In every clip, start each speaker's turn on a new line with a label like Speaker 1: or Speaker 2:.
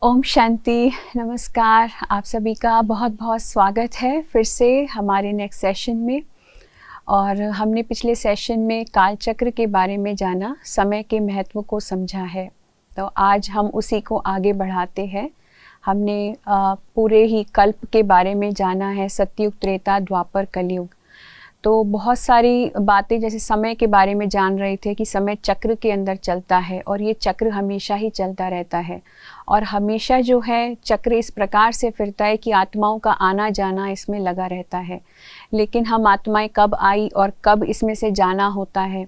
Speaker 1: ओम शांति, नमस्कार। आप सभी का बहुत बहुत स्वागत है फिर से हमारे नेक्स्ट सेशन में। और हमने पिछले सेशन में काल चक्र के बारे में जाना, समय के महत्व को समझा है। तो आज हम उसी को आगे बढ़ाते हैं। हमने पूरे ही कल्प के बारे में जाना है, सतयुग, त्रेता, द्वापर, कलयुग। तो बहुत सारी बातें, जैसे समय के बारे में जान रहे थे कि समय चक्र के अंदर चलता है और ये चक्र हमेशा ही चलता रहता है। और हमेशा जो है चक्र इस प्रकार से फिरता है कि आत्माओं का आना जाना इसमें लगा रहता है। लेकिन हम आत्माएं कब आई और कब इसमें से जाना होता है।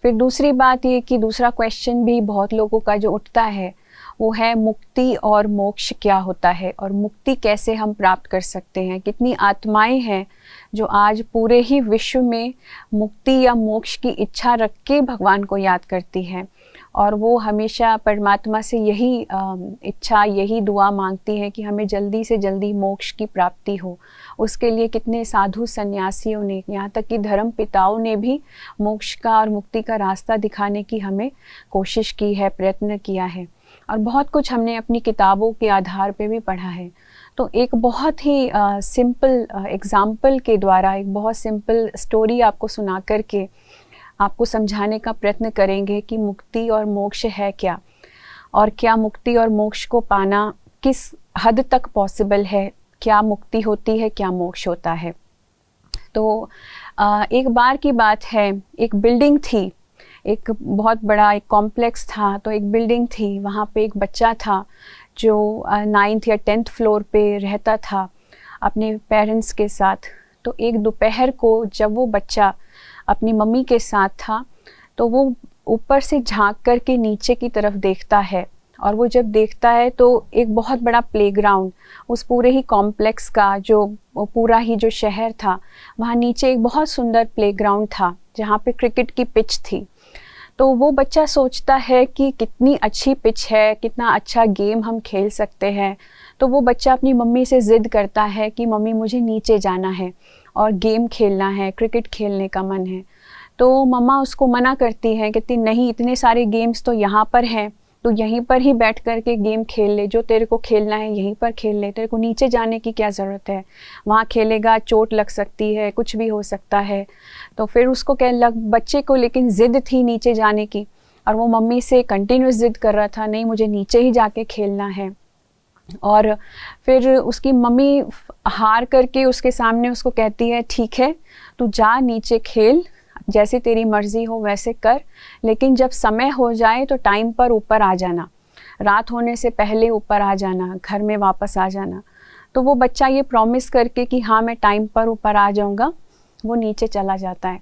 Speaker 1: फिर दूसरी बात ये कि दूसरा क्वेश्चन भी बहुत लोगों का जो उठता है वो है मुक्ति और मोक्ष क्या होता है, और मुक्ति कैसे हम प्राप्त कर सकते हैं। कितनी आत्माएं हैं जो आज पूरे ही विश्व में मुक्ति या मोक्ष की इच्छा रख के भगवान को याद करती हैं, और वो हमेशा परमात्मा से यही इच्छा, यही दुआ मांगती है कि हमें जल्दी से जल्दी मोक्ष की प्राप्ति हो। उसके लिए कितने साधु सन्यासियों ने, यहाँ तक कि धर्म पिताओं ने भी मोक्ष का और मुक्ति का रास्ता दिखाने की हमें कोशिश की है, प्रयत्न किया है। और बहुत कुछ हमने अपनी किताबों के आधार पे भी पढ़ा है। तो एक बहुत ही सिंपल एग्जाम्पल के द्वारा, एक बहुत सिंपल स्टोरी आपको सुना करके आपको समझाने का प्रयत्न करेंगे कि मुक्ति और मोक्ष है क्या, और क्या मुक्ति और मोक्ष को पाना किस हद तक पॉसिबल है, क्या मुक्ति होती है, क्या मोक्ष होता है। तो एक बार की बात है, एक बिल्डिंग थी, एक बहुत बड़ा एक कॉम्प्लेक्स था। तो एक बिल्डिंग थी, वहाँ पे एक बच्चा था जो 9th या 10th फ्लोर पे रहता था अपने पेरेंट्स के साथ। तो एक दोपहर को जब वो बच्चा अपनी मम्मी के साथ था, तो वो ऊपर से झांक कर के नीचे की तरफ देखता है। और वो जब देखता है तो एक बहुत बड़ा प्लेग्राउंड, उस पूरे ही कॉम्प्लेक्स का जो पूरा ही जो शहर था, वहाँ नीचे एक बहुत सुंदर प्लेग्राउंड था जहाँ पे क्रिकेट की पिच थी। तो वो बच्चा सोचता है कि कितनी अच्छी पिच है, कितना अच्छा गेम हम खेल सकते हैं। तो वो बच्चा अपनी मम्मी से ज़िद करता है कि मम्मी मुझे नीचे जाना है और गेम खेलना है, क्रिकेट खेलने का मन है। तो मम्मा उसको मना करती है, कहती नहीं, इतने सारे गेम्स तो यहाँ पर हैं, तो यहीं पर ही बैठ कर के गेम खेल ले, जो तेरे को खेलना है यहीं पर खेल ले, तेरे को नीचे जाने की क्या ज़रूरत है, वहाँ खेलेगा चोट लग सकती है, कुछ भी हो सकता है। तो फिर उसको बच्चे को लेकिन ज़िद थी नीचे जाने की, और वो मम्मी से कंटिन्यूस ज़िद कर रहा था, नहीं मुझे नीचे ही जाके खेलना है। और फिर उसकी मम्मी हार करके उसके सामने उसको कहती है, ठीक है तू जा नीचे खेल, जैसे तेरी मर्ज़ी हो वैसे कर, लेकिन जब समय हो जाए तो टाइम पर ऊपर आ जाना, रात होने से पहले ऊपर आ जाना, घर में वापस आ जाना। तो वो बच्चा ये प्रॉमिस करके कि हाँ मैं टाइम पर ऊपर आ जाऊँगा, वो नीचे चला जाता है।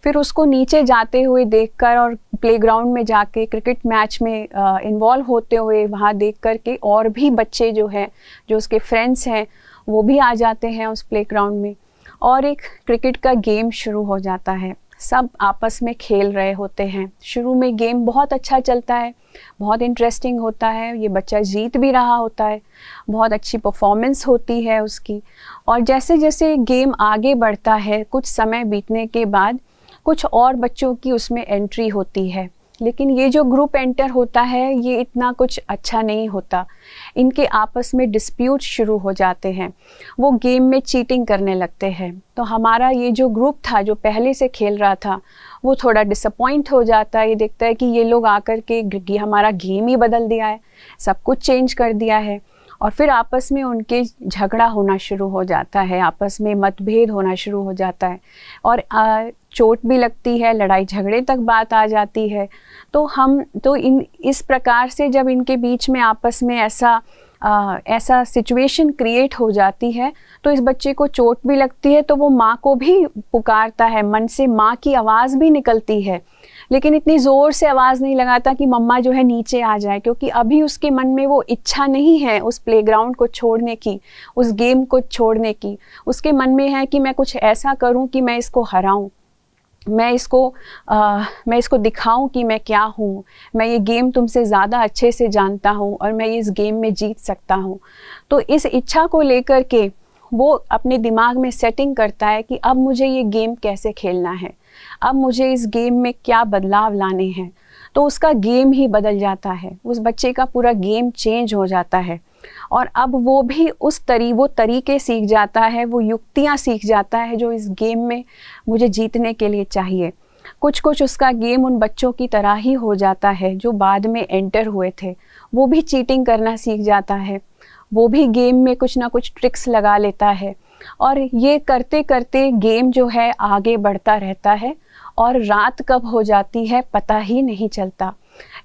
Speaker 1: फिर उसको नीचे जाते हुए देखकर और प्लेग्राउंड में जाके क्रिकेट मैच में इन्वॉल्व होते हुए वहाँ देख कर के और भी बच्चे जो हैं, जो उसके फ्रेंड्स हैं, वो भी आ जाते हैं उस प्लेग्राउंड में, और एक क्रिकेट का गेम शुरू हो जाता है। सब आपस में खेल रहे होते हैं। शुरू में गेम बहुत अच्छा चलता है, बहुत इंटरेस्टिंग होता है, ये बच्चा जीत भी रहा होता है, बहुत अच्छी परफॉर्मेंस होती है उसकी। और जैसे जैसे गेम आगे बढ़ता है, कुछ समय बीतने के बाद कुछ और बच्चों की उसमें एंट्री होती है। लेकिन ये जो ग्रुप एंटर होता है ये इतना कुछ अच्छा नहीं होता। इनके आपस में डिस्प्यूट शुरू हो जाते हैं, वो गेम में चीटिंग करने लगते हैं। तो हमारा ये जो ग्रुप था जो पहले से खेल रहा था, वो थोड़ा डिसअपॉइंट हो जाता है। ये देखता है कि ये लोग आकर के हमारा गेम ही बदल दिया है, सब कुछ चेंज कर दिया है। और फिर आपस में उनके झगड़ा होना शुरू हो जाता है, आपस में मतभेद होना शुरू हो जाता है, और चोट भी लगती है, लड़ाई झगड़े तक बात आ जाती है। तो इस प्रकार से जब इनके बीच में आपस में ऐसा सिचुएशन क्रिएट हो जाती है, तो इस बच्चे को चोट भी लगती है, तो वो माँ को भी पुकारता है, मन से माँ की आवाज़ भी निकलती है, लेकिन इतनी ज़ोर से आवाज़ नहीं लगाता कि मम्मा जो है नीचे आ जाए, क्योंकि अभी उसके मन में वो इच्छा नहीं है उस प्लेग्राउंड को छोड़ने की, उस गेम को छोड़ने की। उसके मन में है कि मैं कुछ ऐसा करूं कि मैं इसको हराऊं, मैं इसको दिखाऊं कि मैं क्या हूँ, मैं ये गेम तुमसे ज़्यादा अच्छे से जानता हूँ और मैं इस गेम में जीत सकता हूँ। तो इस इच्छा को लेकर के वो अपने दिमाग में सेटिंग करता है कि अब मुझे ये गेम कैसे खेलना है, अब मुझे इस गेम में क्या बदलाव लाने हैं। तो उसका गेम ही बदल जाता है, उस बच्चे का पूरा गेम चेंज हो जाता है। और अब वो भी वो तरीके सीख जाता है, वो युक्तियाँ सीख जाता है जो इस गेम में मुझे जीतने के लिए चाहिए। कुछ कुछ उसका गेम उन बच्चों की तरह ही हो जाता है जो बाद में एंटर हुए थे। वो भी चीटिंग करना सीख जाता है, वो भी गेम में कुछ ना कुछ ट्रिक्स लगा लेता है, और ये करते करते गेम जो है आगे बढ़ता रहता है और रात कब हो जाती है पता ही नहीं चलता।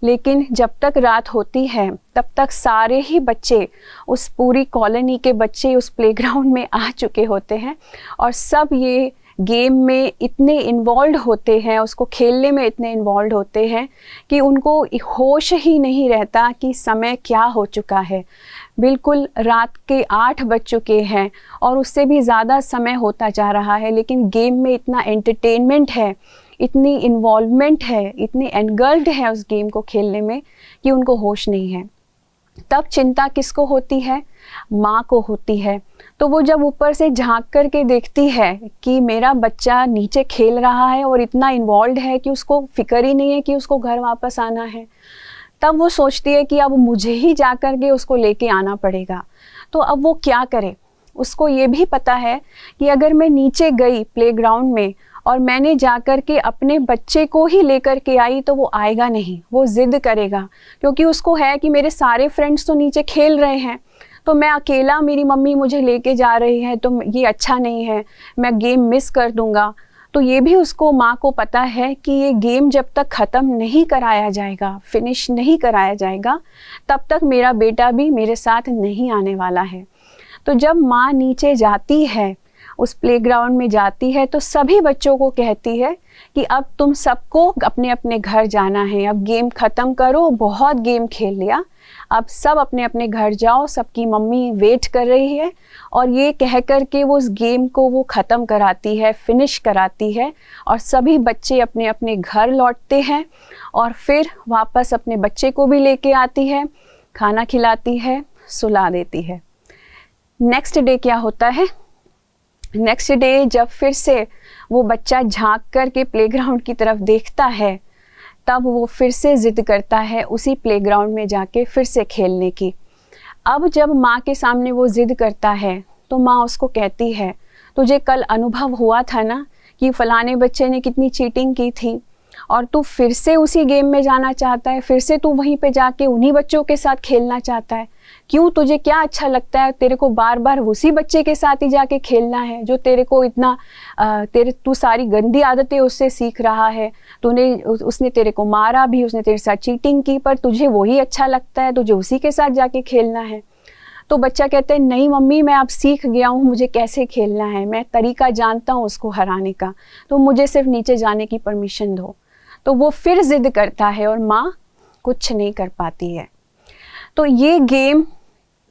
Speaker 1: लेकिन जब तक रात होती है तब तक सारे ही बच्चे, उस पूरी कॉलोनी के बच्चे उस प्लेग्राउंड में आ चुके होते हैं और सब ये गेम में इतने इन्वॉल्व होते हैं, उसको खेलने में इतने इन्वॉल्व होते हैं कि उनको होश ही नहीं रहता कि समय क्या हो चुका है। बिल्कुल रात के 8 बज चुके हैं और उससे भी ज़्यादा समय होता जा रहा है, लेकिन गेम में इतना एंटरटेनमेंट है, इतनी इन्वॉल्वमेंट है, इतनी एनगल्ड है उस गेम को खेलने में कि उनको होश नहीं है। तब चिंता किसको होती है? माँ को होती है। तो वो जब ऊपर से झांक कर के देखती है कि मेरा बच्चा नीचे खेल रहा है और इतना इन्वॉल्व है कि उसको फिक्र ही नहीं है कि उसको घर वापस आना है, तब वो सोचती है कि अब मुझे ही जा कर के उसको लेके आना पड़ेगा। तो अब वो क्या करे? उसको ये भी पता है कि अगर मैं नीचे गई प्लेग्राउंड में और मैंने जाकर के अपने बच्चे को ही लेकर के आई तो वो आएगा नहीं, वो ज़िद करेगा, क्योंकि उसको है कि मेरे सारे फ्रेंड्स तो नीचे खेल रहे हैं, तो मैं अकेला, मेरी मम्मी मुझे लेके जा रही है तो ये अच्छा नहीं है, मैं गेम मिस कर दूंगा। तो ये भी उसको, माँ को पता है कि ये गेम जब तक ख़त्म नहीं कराया जाएगा, फिनिश नहीं कराया जाएगा, तब तक मेरा बेटा भी मेरे साथ नहीं आने वाला है। तो जब माँ नीचे जाती है, उस प्लेग्राउंड में जाती है, तो सभी बच्चों को कहती है कि अब तुम सबको अपने अपने घर जाना है, अब गेम ख़त्म करो, बहुत गेम खेल लिया, अब सब अपने अपने घर जाओ, सबकी मम्मी वेट कर रही है। और ये कह कर के वो उस गेम को वो ख़त्म कराती है, फिनिश कराती है, और सभी बच्चे अपने अपने घर लौटते हैं और फिर वापस अपने बच्चे को भी लेके आती है, खाना खिलाती है, सुला देती है। नेक्स्ट डे क्या होता है? नेक्स्ट डे जब फिर से वो बच्चा झांक कर के प्लेग्राउंड की तरफ देखता है, तब वो फिर से ज़िद करता है उसी प्लेग्राउंड में जाके फिर से खेलने की। अब जब माँ के सामने वो ज़िद करता है तो माँ उसको कहती है, तुझे कल अनुभव हुआ था ना कि फ़लाने बच्चे ने कितनी चीटिंग की थी, और तू फिर से उसी गेम में जाना चाहता है, फिर से तू वहीं पे जाके उन्हीं बच्चों के साथ खेलना चाहता है। क्यों? तुझे क्या अच्छा लगता है? तेरे को बार बार उसी बच्चे के साथ ही जाके खेलना है जो तेरे को इतना तू सारी गंदी आदतें उससे सीख रहा है। उसने तेरे को मारा भी, उसने तेरे साथ चीटिंग की, पर तुझे वही अच्छा लगता है, तुझे उसी के साथ जाके खेलना है। तो बच्चा कहता है, नहीं मम्मी, मैं अब सीख गया हूँ मुझे कैसे खेलना है, मैं तरीका जानता हूँ उसको हराने का, तो मुझे सिर्फ नीचे जाने की परमिशन दो। तो वो फिर ज़िद करता है और माँ कुछ नहीं कर पाती है। तो ये गेम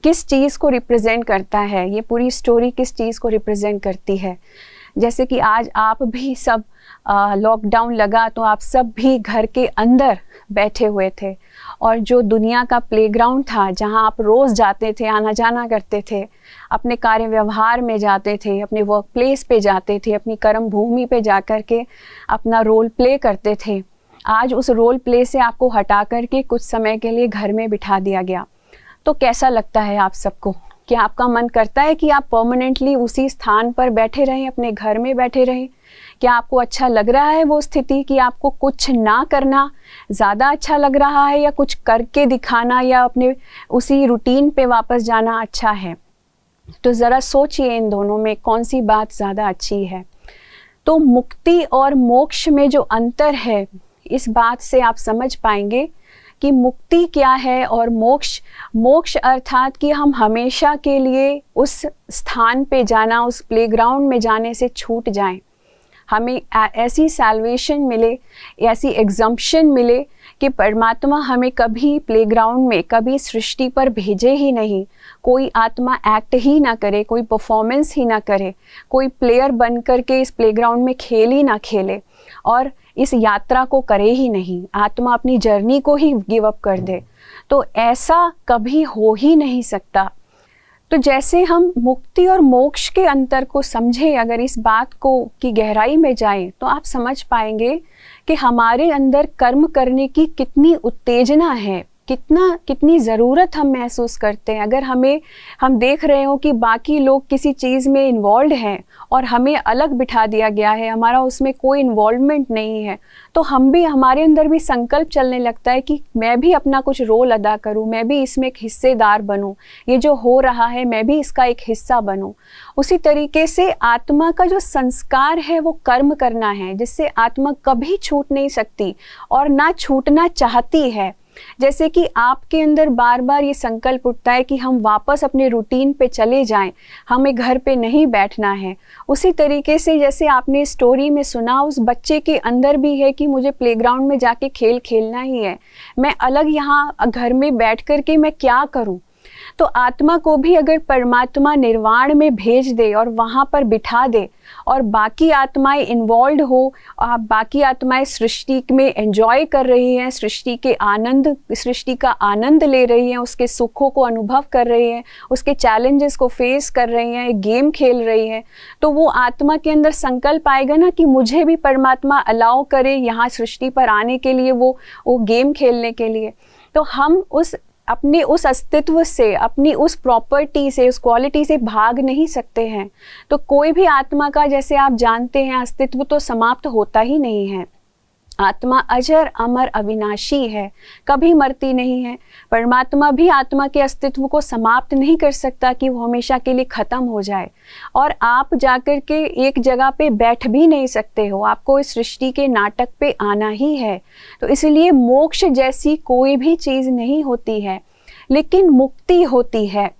Speaker 1: किस चीज़ को रिप्रेजेंट करता है, ये पूरी स्टोरी किस चीज़ को रिप्रेजेंट करती है? जैसे कि आज आप भी सब लॉकडाउन लगा तो आप सब भी घर के अंदर बैठे हुए थे, और जो दुनिया का प्लेग्राउंड था जहां आप रोज़ जाते थे, आना जाना करते थे, अपने कार्य व्यवहार में जाते थे, अपने वर्क प्लेस पे जाते थे, अपनी कर्म भूमि पे जा कर के अपना रोल प्ले करते थे, आज उस रोल प्ले से आपको हटा कर के कुछ समय के लिए घर में बिठा दिया गया। तो कैसा लगता है आप सबको? क्या आपका मन करता है कि आप परमानेंटली उसी स्थान पर बैठे रहें, अपने घर में बैठे रहें? क्या आपको अच्छा लग रहा है वो स्थिति कि आपको कुछ ना करना ज़्यादा अच्छा लग रहा है, या कुछ करके दिखाना या अपने उसी रूटीन पे वापस जाना अच्छा है? तो ज़रा सोचिए इन दोनों में कौन सी बात ज़्यादा अच्छी है। तो मुक्ति और मोक्ष में जो अंतर है, इस बात से आप समझ पाएंगे कि मुक्ति क्या है और मोक्ष अर्थात कि हम हमेशा के लिए उस स्थान पे जाना, उस प्लेग्राउंड में जाने से छूट जाएं, हमें ऐसी सैल्वेशन मिले, ऐसी एग्जम्पशन मिले कि परमात्मा हमें कभी प्लेग्राउंड में, कभी सृष्टि पर भेजे ही नहीं, कोई आत्मा एक्ट ही ना करे, कोई परफॉर्मेंस ही ना करे, कोई प्लेयर बन कर के इस प्लेग्राउंड में खेल ही ना खेले और इस यात्रा को करे ही नहीं, आत्मा अपनी जर्नी को ही गिव अप कर दे। तो ऐसा कभी हो ही नहीं सकता। तो जैसे हम मुक्ति और मोक्ष के अंतर को समझें, अगर इस बात को की गहराई में जाएं, तो आप समझ पाएंगे कि हमारे अंदर कर्म करने की कितनी उत्तेजना है, कितनी ज़रूरत हम महसूस करते हैं। अगर हम देख रहे हो कि बाकी लोग किसी चीज़ में इन्वॉल्व हैं और हमें अलग बिठा दिया गया है, हमारा उसमें कोई इन्वॉल्वमेंट नहीं है, तो हमारे अंदर भी संकल्प चलने लगता है कि मैं भी अपना कुछ रोल अदा करूं, मैं भी इसमें एक हिस्सेदार बनूं, ये जो हो रहा है मैं भी इसका एक हिस्सा बनूं। उसी तरीके से आत्मा का जो संस्कार है वो कर्म करना है, जिससे आत्मा कभी छूट नहीं सकती और ना छूटना चाहती है। जैसे कि आपके अंदर बार बार ये संकल्प उठता है कि हम वापस अपने रूटीन पे चले जाएं, हमें घर पे नहीं बैठना है। उसी तरीके से जैसे आपने स्टोरी में सुना, उस बच्चे के अंदर भी है कि मुझे प्लेग्राउंड में जाके खेल खेलना ही है, मैं अलग यहाँ घर में बैठ कर के मैं क्या करूँ। तो आत्मा को भी अगर परमात्मा निर्वाण में भेज दे और वहाँ पर बिठा दे और बाकी आत्माएं इन्वॉल्व हो, बाकी आत्माएं सृष्टि में एंजॉय कर रही हैं, सृष्टि का आनंद ले रही हैं, उसके सुखों को अनुभव कर रही हैं, उसके चैलेंजेस को फेस कर रही हैं, एक गेम खेल रही हैं, तो वो आत्मा के अंदर संकल्प आएगा ना कि मुझे भी परमात्मा अलाउ करे यहाँ सृष्टि पर आने के लिए, वो गेम खेलने के लिए। तो हम अपने उस अस्तित्व से, अपनी उस प्रॉपर्टी से, उस क्वालिटी से भाग नहीं सकते हैं। तो कोई भी आत्मा का, जैसे आप जानते हैं, अस्तित्व तो समाप्त होता ही नहीं है। आत्मा अजर अमर अविनाशी है, कभी मरती नहीं है। परमात्मा भी आत्मा के अस्तित्व को समाप्त नहीं कर सकता कि वो हमेशा के लिए ख़त्म हो जाए। और आप जाकर के एक जगह पे बैठ भी नहीं सकते हो, आपको इस सृष्टि के नाटक पे आना ही है। तो इसलिए मोक्ष जैसी कोई भी चीज़ नहीं होती है, लेकिन मुक्ति होती है।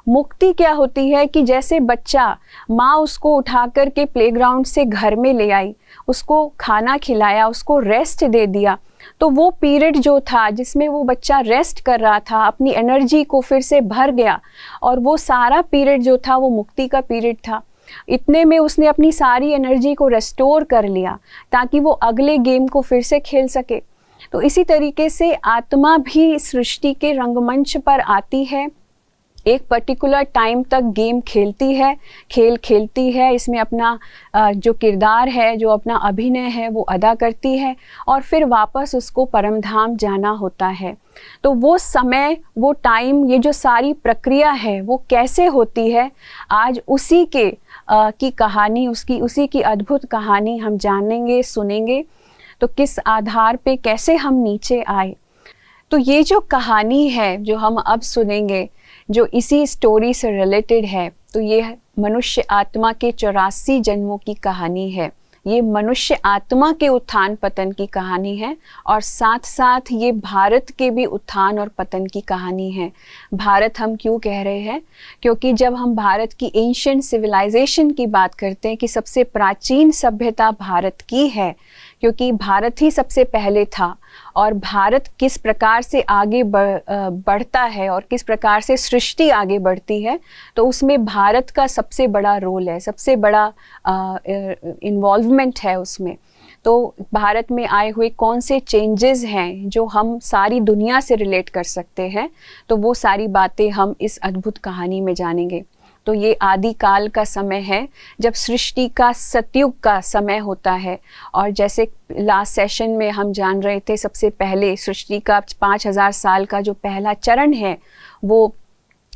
Speaker 1: मुक्ति क्या होती है कि जैसे बच्चा, माँ उसको उठा कर के प्लेग्राउंड से घर में ले आई, उसको खाना खिलाया, उसको रेस्ट दे दिया, तो वो पीरियड जो था जिसमें वो बच्चा रेस्ट कर रहा था, अपनी एनर्जी को फिर से भर गया, और वो सारा पीरियड जो था वो मुक्ति का पीरियड था। इतने में उसने अपनी सारी एनर्जी को रेस्टोर कर लिया ताकि वो अगले गेम को फिर से खेल सके। तो इसी तरीके से आत्मा भी सृष्टि के रंगमंच पर आती है, एक पर्टिकुलर टाइम तक गेम खेलती है, इसमें अपना जो किरदार है, जो अपना अभिनय है वो अदा करती है, और फिर वापस उसको परमधाम जाना होता है। तो वो समय, वो टाइम, ये जो सारी प्रक्रिया है वो कैसे होती है, आज उसी की कहानी, उसी की अद्भुत कहानी हम जानेंगे, सुनेंगे। तो किस आधार पे कैसे हम नीचे आए। तो ये जो कहानी है जो हम अब सुनेंगे, जो इसी स्टोरी से रिलेटेड है, तो ये मनुष्य आत्मा के 84 जन्मों की कहानी है। ये मनुष्य आत्मा के उत्थान पतन की कहानी है, और साथ साथ ये भारत के भी उत्थान और पतन की कहानी है। भारत हम क्यों कह रहे हैं? क्योंकि जब हम भारत की एंशिएंट सिविलाइजेशन की बात करते हैं कि सबसे प्राचीन सभ्यता भारत की है, क्योंकि भारत ही सबसे पहले था, और भारत किस प्रकार से आगे बढ़ता है और किस प्रकार से सृष्टि आगे बढ़ती है, तो उसमें भारत का सबसे बड़ा रोल है, सबसे बड़ा इन्वॉल्वमेंट है उसमें। तो भारत में आए हुए कौन से चेंजेस हैं जो हम सारी दुनिया से रिलेट कर सकते हैं, तो वो सारी बातें हम इस अद्भुत कहानी में जानेंगे। तो ये आदिकाल का समय है, जब सृष्टि का सतयुग का समय होता है। और जैसे लास्ट सेशन में हम जान रहे थे, सबसे पहले सृष्टि का 5000 साल का जो पहला चरण है वो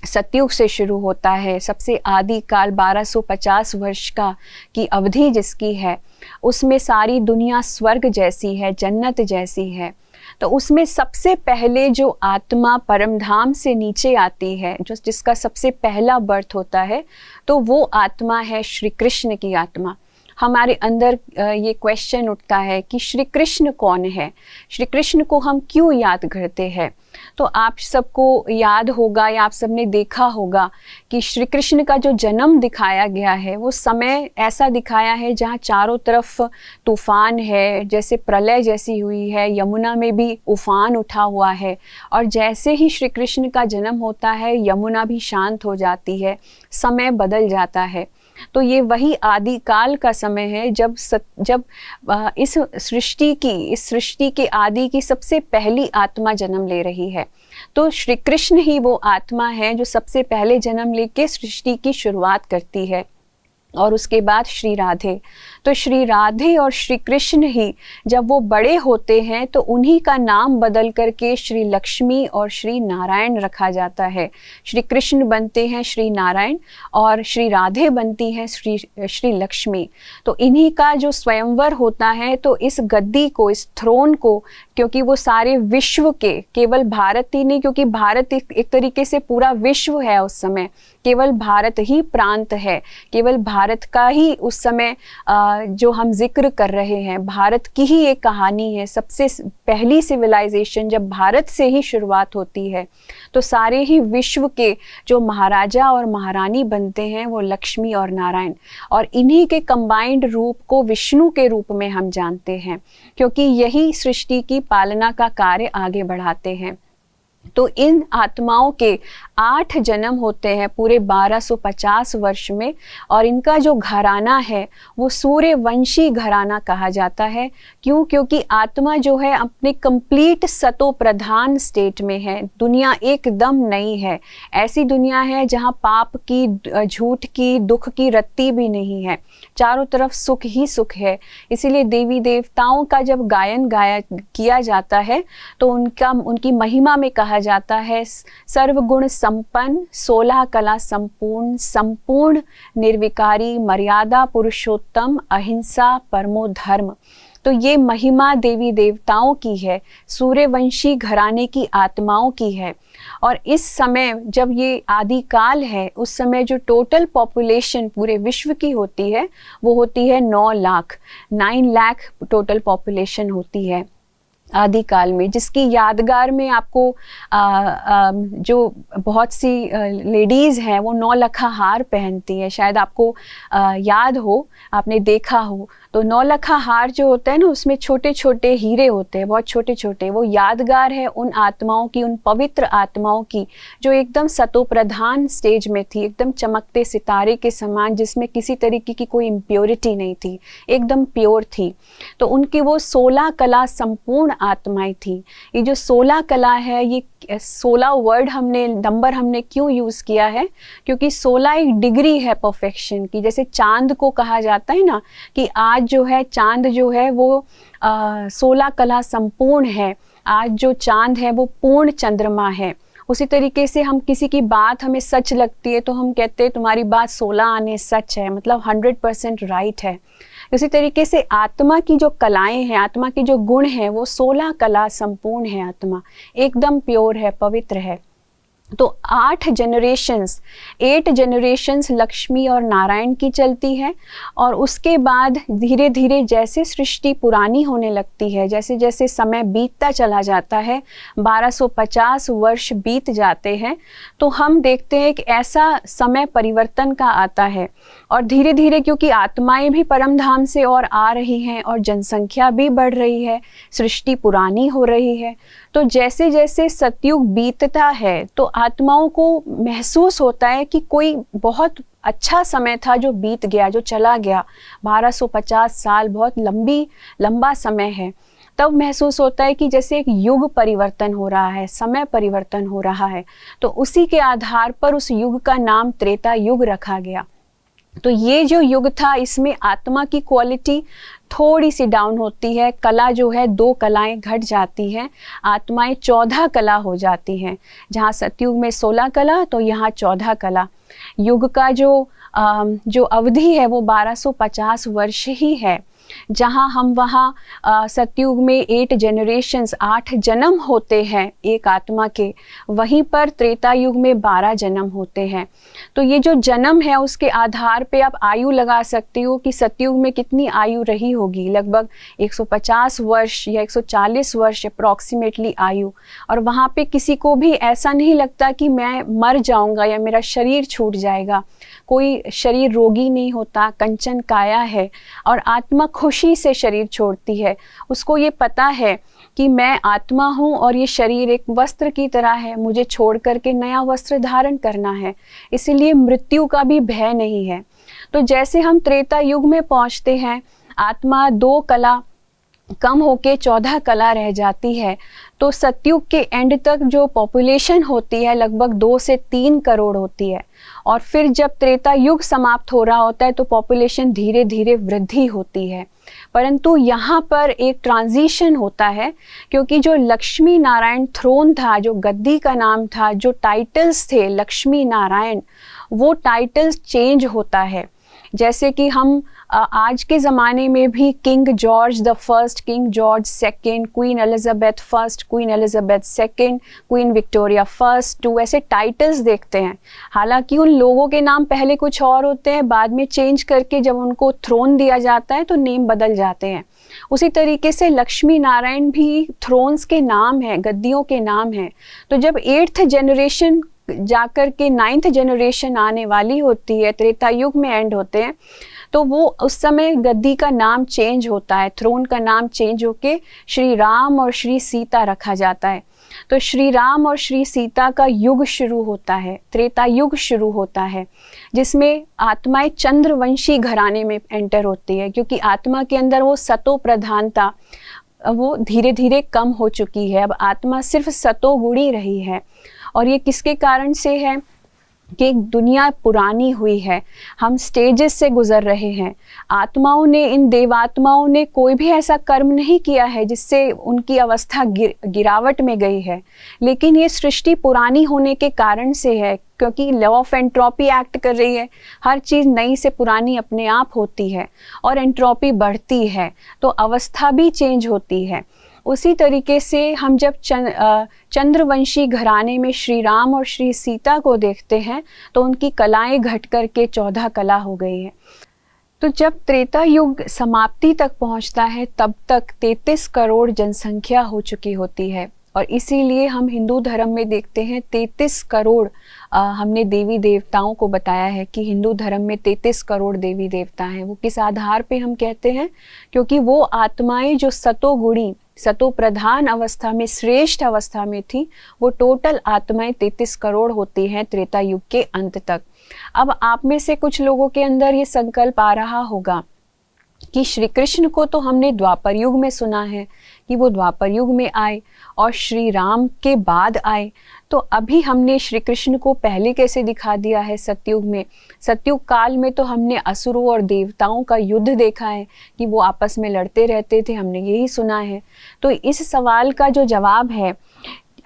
Speaker 1: सतयुग से शुरू होता है। सबसे आदिकाल 1250 वर्ष की अवधि जिसकी है, उसमें सारी दुनिया स्वर्ग जैसी है, जन्नत जैसी है। तो उसमें सबसे पहले जो आत्मा परमधाम से नीचे आती है, जिसका सबसे पहला बर्थ होता है, तो वो आत्मा है श्री कृष्ण की आत्मा। हमारे अंदर ये क्वेश्चन उठता है कि श्री कृष्ण कौन है, श्री कृष्ण को हम क्यों याद करते हैं। तो आप सबको याद होगा या आप सबने देखा होगा कि श्री कृष्ण का जो जन्म दिखाया गया है, वो समय ऐसा दिखाया है जहाँ चारों तरफ तूफान है, जैसे प्रलय जैसी हुई है, यमुना में भी उफान उठा हुआ है, और जैसे ही श्री कृष्ण का जन्म होता है यमुना भी शांत हो जाती है, समय बदल जाता है। तो ये वही आदिकाल का समय है, जब इस सृष्टि के आदि की सबसे पहली आत्मा जन्म ले रही है। तो श्री कृष्ण ही वो आत्मा है जो सबसे पहले जन्म लेके सृष्टि की शुरुआत करती है, और उसके बाद श्री राधे। तो श्री राधे और श्री कृष्ण ही जब वो बड़े होते हैं तो उन्हीं का नाम बदल करके श्री लक्ष्मी और श्री नारायण रखा जाता है। श्री कृष्ण बनते हैं श्री नारायण और श्री राधे बनती हैं श्री लक्ष्मी। तो इन्हीं का जो स्वयंवर होता है, तो इस गद्दी को, इस थ्रोन को, क्योंकि वो सारे विश्व के, केवल भारत ही नहीं, क्योंकि भारत एक तरीके से पूरा विश्व है उस समय, केवल भारत ही प्रांत है, केवल भारत का ही उस समय जो हम जिक्र कर रहे हैं, भारत की ही एक कहानी है। सबसे पहली सिविलाइजेशन जब भारत से ही शुरुआत होती है, तो सारे ही विश्व के जो महाराजा और महारानी बनते हैं वो लक्ष्मी और नारायण, और इन्हीं के कंबाइंड रूप को विष्णु के रूप में हम जानते हैं, क्योंकि यही सृष्टि की पालना का कार्य आगे बढ़ाते हैं। तो इन आत्माओं के 8 जन्म होते हैं पूरे 1250 वर्ष में, और इनका जो घराना है वो सूर्यवंशी घराना कहा जाता है। क्यों? क्योंकि आत्मा जो है अपने कंप्लीट सतो प्रधान स्टेट में है। दुनिया एकदम नई है, ऐसी दुनिया है जहाँ पाप की, झूठ की, दुख की रत्ती भी नहीं है, चारों तरफ सुख ही सुख है। इसीलिए देवी देवताओं का जब गायन किया जाता है तो उनकी महिमा में कहा जाता है सर्वगुण संपन्न, 16 कला संपूर्ण, संपूर्ण निर्विकारी, मर्यादा पुरुषोत्तम, अहिंसा परमो धर्म। तो ये महिमा देवी देवताओं की है, सूर्यवंशी घराने की आत्माओं की है। और इस समय जब ये आदि काल है, उस समय जो टोटल पॉपुलेशन पूरे विश्व की होती है वो होती है 9 लाख टोटल पॉपुलेशन होती है आदि काल में, जिसकी यादगार में आपको जो बहुत सी लेडीज़ हैं वो 9 लखा हार पहनती है। शायद आपको याद हो, आपने देखा हो। तो 9 लखा हार जो होता है ना, उसमें छोटे छोटे हीरे होते हैं, बहुत छोटे छोटे। वो यादगार है उन आत्माओं की, उन पवित्र आत्माओं की जो एकदम सतोप्रधान स्टेज में थी, एकदम चमकते सितारे के समान, जिसमें किसी तरीके की कोई इम्प्योरिटी नहीं थी, एकदम प्योर थी। तो उनकी वो 16 कला संपूर्ण आत्माएं थी। ये जो 16 कला है, ये 16 नंबर हमने क्यों यूज़ किया है? क्योंकि 16 एक डिग्री है परफेक्शन की। जैसे चांद को कहा जाता है ना कि आज जो है चांद जो है वो 16 कला संपूर्ण है, आज जो चांद है वो पूर्ण चंद्रमा है। उसी तरीके से हम किसी की बात हमें सच लगती है तो हम कहते हैं तुम्हारी बात 16 आने सच है, मतलब 100% राइट है। उसी तरीके से आत्मा की जो कलाएं हैं, आत्मा की जो गुण हैं, वो 16 कला संपूर्ण है। आत्मा एकदम प्योर है, पवित्र है। तो 8 जनरेशंस लक्ष्मी और नारायण की चलती है, और उसके बाद धीरे धीरे जैसे सृष्टि पुरानी होने लगती है, जैसे जैसे समय बीतता चला जाता है, 1250 वर्ष बीत जाते हैं, तो हम देखते हैं कि ऐसा समय परिवर्तन का आता है। और धीरे धीरे क्योंकि आत्माएं भी परम धाम से और आ रही हैं और जनसंख्या भी बढ़ रही है, सृष्टि पुरानी हो रही है, तो जैसे जैसे सतयुग बीतता है तो आत्माओं को महसूस होता है कि कोई बहुत अच्छा समय था जो बीत गया, जो चला गया। 1250 साल बहुत लंबा समय है। तब महसूस होता है कि जैसे एक युग परिवर्तन हो रहा है, समय परिवर्तन हो रहा है। तो उसी के आधार पर उस युग का नाम त्रेता युग रखा गया। तो ये जो युग था, इसमें आत्मा की क्वालिटी थोड़ी सी डाउन होती है। कला जो है 2 कलाएं घट जाती हैं, आत्माएं 14 कला हो जाती हैं। जहाँ सतयुग में 16 कला, तो यहाँ 14 कला। युग का जो अवधि है वो 1250 वर्ष ही है। जहाँ हम वहाँ सतयुग में 8 जनरेशंस, 8 जन्म होते हैं एक आत्मा के, वहीं पर त्रेता युग में 12 जन्म होते हैं। तो ये जो जन्म है उसके आधार पे आप आयु लगा सकते हो कि सतयुग में कितनी आयु रही होगी, लगभग 150 वर्ष या 140 वर्ष अप्रॉक्सीमेटली आयु। और वहाँ पे किसी को भी ऐसा नहीं लगता कि मैं मर जाऊँगा या मेरा शरीर छूट जाएगा। कोई शरीर रोगी नहीं होता, कंचन काया है, और आत्मा खुशी से शरीर छोड़ती है। उसको ये पता है कि मैं आत्मा हूँ और ये शरीर एक वस्त्र की तरह है, मुझे छोड़ करके नया वस्त्र धारण करना है, इसीलिए मृत्यु का भी भय नहीं है। तो जैसे हम त्रेता युग में पहुँचते हैं, आत्मा 2 कला कम होके 14 कला रह जाती है, तो सतयुग के एंड तक जो पॉपुलेशन होती है लगभग 2 से 3 करोड़ होती है। और फिर जब त्रेता युग समाप्त हो रहा होता है तो पॉपुलेशन धीरे धीरे वृद्धि होती है। परंतु यहाँ पर एक ट्रांजिशन होता है, क्योंकि जो लक्ष्मी नारायण थ्रोन था, जो गद्दी का नाम था, जो टाइटल्स थे लक्ष्मी नारायण, वो टाइटल्स चेंज होता है। जैसे कि हम आज के ज़माने में भी king George the first, king George second, queen Elizabeth first, queen Elizabeth second, queen Victoria first two, ऐसे टाइटल्स देखते हैं। हालांकि उन लोगों के नाम पहले कुछ और होते हैं, बाद में चेंज करके जब उनको थ्रोन दिया जाता है तो नेम बदल जाते हैं। उसी तरीके से लक्ष्मी नारायण भी थ्रोन्स के नाम हैं, गद्दियों के नाम हैं। तो जब 8th जनरेशन जाकर के 9th जनरेशन आने वाली होती है, त्रेता युग में एंड होते हैं, तो वो उस समय गद्दी का नाम चेंज होता है, थ्रोन का नाम चेंज होके श्री राम और श्री सीता रखा जाता है। तो श्री राम और श्री सीता का युग शुरू होता है, त्रेता युग शुरू होता है, जिसमें आत्माएं चंद्रवंशी घराने में एंटर होती है, क्योंकि आत्मा के अंदर वो सतो प्रधानता वो धीरे धीरे कम हो चुकी है। अब आत्मा सिर्फ सतो गुणी रही है। और ये किसके कारण से है कि दुनिया पुरानी हुई है, हम स्टेजेस से गुजर रहे हैं। आत्माओं ने, इन देवात्माओं ने कोई भी ऐसा कर्म नहीं किया है जिससे उनकी अवस्था गिरावट में गई है, लेकिन ये सृष्टि पुरानी होने के कारण से है, क्योंकि लॉ ऑफ एंट्रोपी एक्ट कर रही है। हर चीज़ नई से पुरानी अपने आप होती है और एंट्रोपी बढ़ती है, तो अवस्था भी चेंज होती है। उसी तरीके से हम जब चंद्रवंशी घराने में श्री राम और श्री सीता को देखते हैं तो उनकी कलाएं घट कर के 14 कला हो गई है। तो जब त्रेता युग समाप्ति तक पहुंचता है तब तक 33 करोड़ जनसंख्या हो चुकी होती है। और इसीलिए हम हिंदू धर्म में देखते हैं 33 करोड़ हमने देवी देवताओं को बताया है कि हिंदू धर्म में 33 करोड़ देवी देवता हैं। वो किस आधार पे हम कहते हैं? क्योंकि वो आत्माएं जो सतोगुणी, सतो प्रधान अवस्था में, श्रेष्ठ अवस्था में थी, वो टोटल आत्माएं 33 करोड़ होती हैं त्रेता युग के अंत तक। अब आप में से कुछ लोगों के अंदर ये संकल्प आ रहा होगा कि श्री कृष्ण को तो हमने द्वापर युग में सुना है कि वो द्वापर युग में आए और श्री राम के बाद आए, तो अभी हमने श्री कृष्ण को पहले कैसे दिखा दिया है सतयुग में? सतयुग काल में तो हमने असुरों और देवताओं का युद्ध देखा है कि वो आपस में लड़ते रहते थे, हमने यही सुना है। तो इस सवाल का जो जवाब है,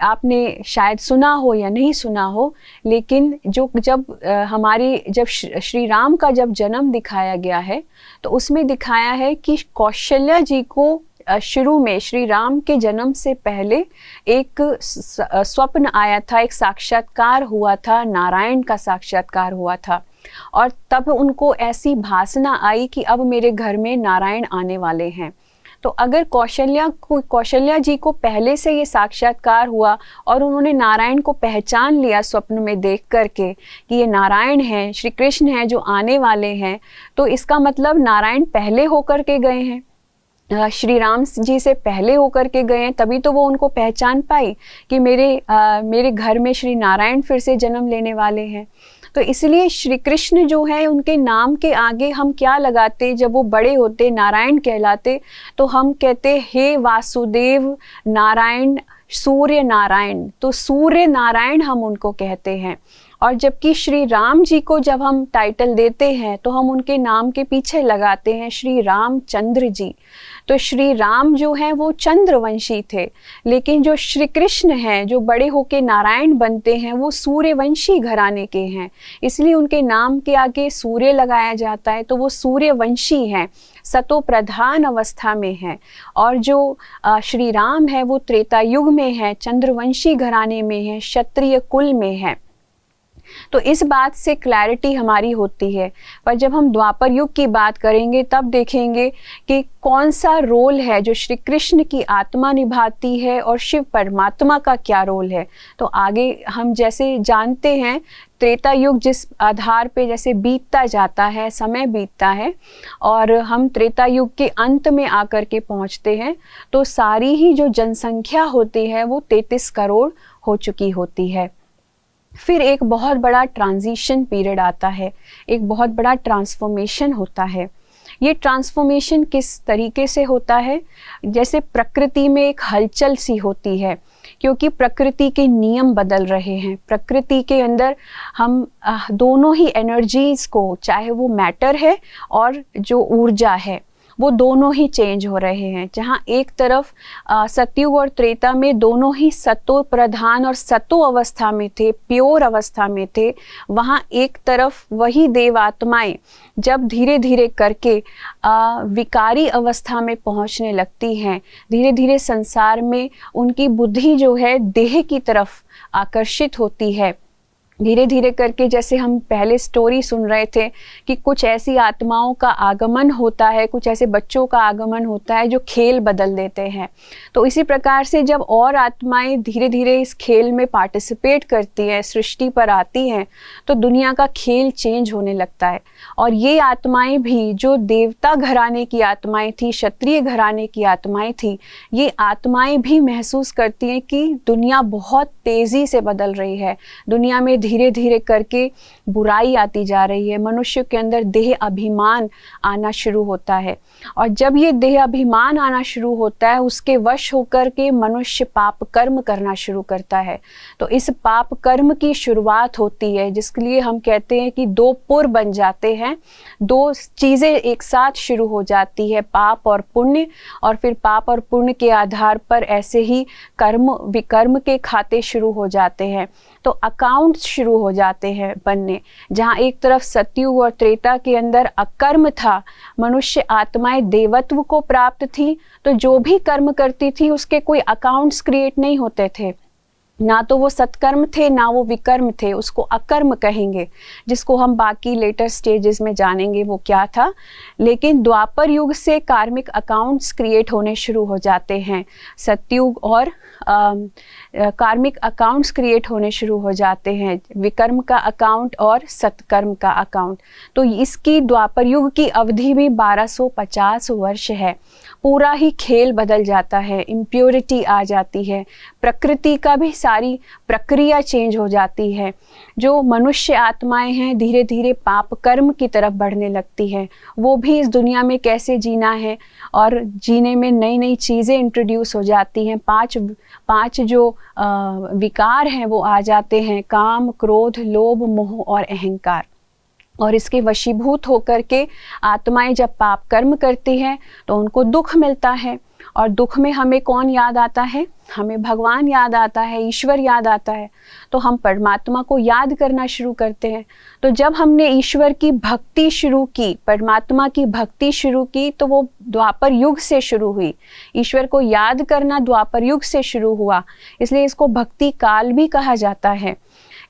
Speaker 1: आपने शायद सुना हो या नहीं सुना हो, लेकिन जब श्री राम का जब जन्म दिखाया गया है तो उसमें दिखाया है कि कौशल्या जी को शुरू में श्री राम के जन्म से पहले एक स्वप्न आया था, एक साक्षात्कार हुआ था, नारायण का साक्षात्कार हुआ था। और तब उनको ऐसी भासना आई कि अब मेरे घर में नारायण आने वाले हैं। तो अगर कौशल्या जी को पहले से ये साक्षात्कार हुआ और उन्होंने नारायण को पहचान लिया स्वप्न में देख करके कि ये नारायण हैं, श्री कृष्ण हैं जो आने वाले हैं, तो इसका मतलब नारायण पहले होकर के गए हैं, श्री राम जी से पहले होकर के गए हैं, तभी तो वो उनको पहचान पाई कि मेरे घर में श्री नारायण फिर से जन्म लेने वाले हैं। तो इसलिए श्री कृष्ण जो है उनके नाम के आगे हम क्या लगाते, जब वो बड़े होते नारायण कहलाते तो हम कहते हे वासुदेव नारायण सूर्य नारायण, तो सूर्य नारायण हम उनको कहते हैं। और जबकि श्री राम जी को जब हम टाइटल देते हैं तो हम उनके नाम के पीछे लगाते हैं श्री रामचंद्र जी। तो श्री राम जो हैं वो चंद्रवंशी थे, लेकिन जो श्री कृष्ण हैं जो बड़े होके नारायण बनते हैं वो सूर्यवंशी घराने के हैं, इसलिए उनके नाम के आगे सूर्य लगाया जाता है। तो वो सूर्यवंशी हैं, सतो प्रधान अवस्था में है। और जो श्री राम है वो त्रेता युग में है, चंद्रवंशी घराने में है, क्षत्रिय कुल में है। तो इस बात से क्लैरिटी हमारी होती है। पर जब हम द्वापर युग की बात करेंगे तब देखेंगे कि कौन सा रोल है जो श्री कृष्ण की आत्मा निभाती है और शिव परमात्मा का क्या रोल है। तो आगे हम जैसे जानते हैं त्रेता युग जिस आधार पे जैसे बीतता जाता है, समय बीतता है और हम त्रेता युग के अंत में आकर के पहुंचते हैं, तो सारी ही जो जनसंख्या होती है वो 33 करोड़ हो चुकी होती है। फिर एक बहुत बड़ा ट्रांजिशन पीरियड आता है, एक बहुत बड़ा ट्रांसफॉर्मेशन होता है। ये ट्रांसफॉर्मेशन किस तरीके से होता है? जैसे प्रकृति में एक हलचल सी होती है, क्योंकि प्रकृति के नियम बदल रहे हैं। प्रकृति के अंदर हम दोनों ही एनर्जीज को, चाहे वो मैटर है और जो ऊर्जा है, वो दोनों ही चेंज हो रहे हैं। जहाँ एक तरफ सतयुग और त्रेता में दोनों ही सत्व प्रधान और सत्व अवस्था में थे, प्योर अवस्था में थे, वहाँ एक तरफ वही देवात्माएं जब धीरे धीरे करके विकारी अवस्था में पहुँचने लगती हैं, धीरे धीरे संसार में उनकी बुद्धि जो है देह की तरफ आकर्षित होती है। धीरे धीरे करके, जैसे हम पहले स्टोरी सुन रहे थे कि कुछ ऐसी आत्माओं का आगमन होता है, कुछ ऐसे बच्चों का आगमन होता है जो खेल बदल देते हैं। तो इसी प्रकार से जब और आत्माएं धीरे धीरे इस खेल में पार्टिसिपेट करती हैं, सृष्टि पर आती हैं, तो दुनिया का खेल चेंज होने लगता है। और ये आत्माएं भी जो देवता घराने की आत्माएं थी, क्षत्रिय घराने की आत्माएं थी, ये आत्माएं भी महसूस करती हैं कि दुनिया बहुत तेज़ी से बदल रही है, दुनिया में धीरे धीरे करके बुराई आती जा रही है, मनुष्य के अंदर देह अभिमान आना शुरू होता है। और जब ये देह अभिमान आना शुरू होता है, उसके वश होकर के मनुष्य पाप कर्म करना शुरू करता है। तो इस पाप कर्म की शुरुआत होती है, जिसके लिए हम कहते हैं कि दो पुर बन जाते हैं, दो चीज़ें एक साथ शुरू हो जाती है, पाप और पुण्य। और फिर पाप और पुण्य के आधार पर ऐसे ही कर्म विकर्म के खाते शुरू हो जाते हैं। तो अकाउंट शुरू हो जाते हैं बनने। जहाँ एक तरफ सतयुग और त्रेता के अंदर अकर्म था, मनुष्य आत्माएं देवत्व को प्राप्त थी, तो जो भी कर्म करती थी उसके कोई अकाउंट्स क्रिएट नहीं होते थे, ना तो वो सत्कर्म थे ना वो विकर्म थे, उसको अकर्म कहेंगे, जिसको हम बाकी लेटर स्टेजेस में जानेंगे वो क्या था। लेकिन द्वापर युग से कार्मिक अकाउंट्स क्रिएट होने शुरू हो जाते हैं, सतयुग और कार्मिक अकाउंट्स क्रिएट होने शुरू हो जाते हैं, विकर्म का अकाउंट और सत्कर्म का अकाउंट। तो इसकी द्वापर युग की अवधि भी 1250 वर्ष है। पूरा ही खेल बदल जाता है, इम्प्योरिटी आ जाती है, प्रकृति का भी सारी प्रक्रिया चेंज हो जाती है। जो मनुष्य आत्माएं हैं धीरे धीरे पाप कर्म की तरफ बढ़ने लगती है, वो भी इस दुनिया में कैसे जीना है और जीने में नई नई चीज़ें इंट्रोड्यूस हो जाती हैं। पांच जो विकार हैं वो आ जाते हैं, काम, क्रोध, लोभ, मोह और अहंकार। और इसके वशीभूत होकर के आत्माएं जब पाप कर्म करती हैं तो उनको दुख मिलता है। और दुख में हमें कौन याद आता है? हमें भगवान याद आता है, ईश्वर याद आता है। तो हम परमात्मा को याद करना शुरू करते हैं। तो जब हमने ईश्वर की भक्ति शुरू की, परमात्मा की भक्ति शुरू की, तो वो द्वापर युग से शुरू हुई। ईश्वर को याद करना द्वापर युग से शुरू हुआ, इसलिए इसको भक्ति काल भी कहा जाता है।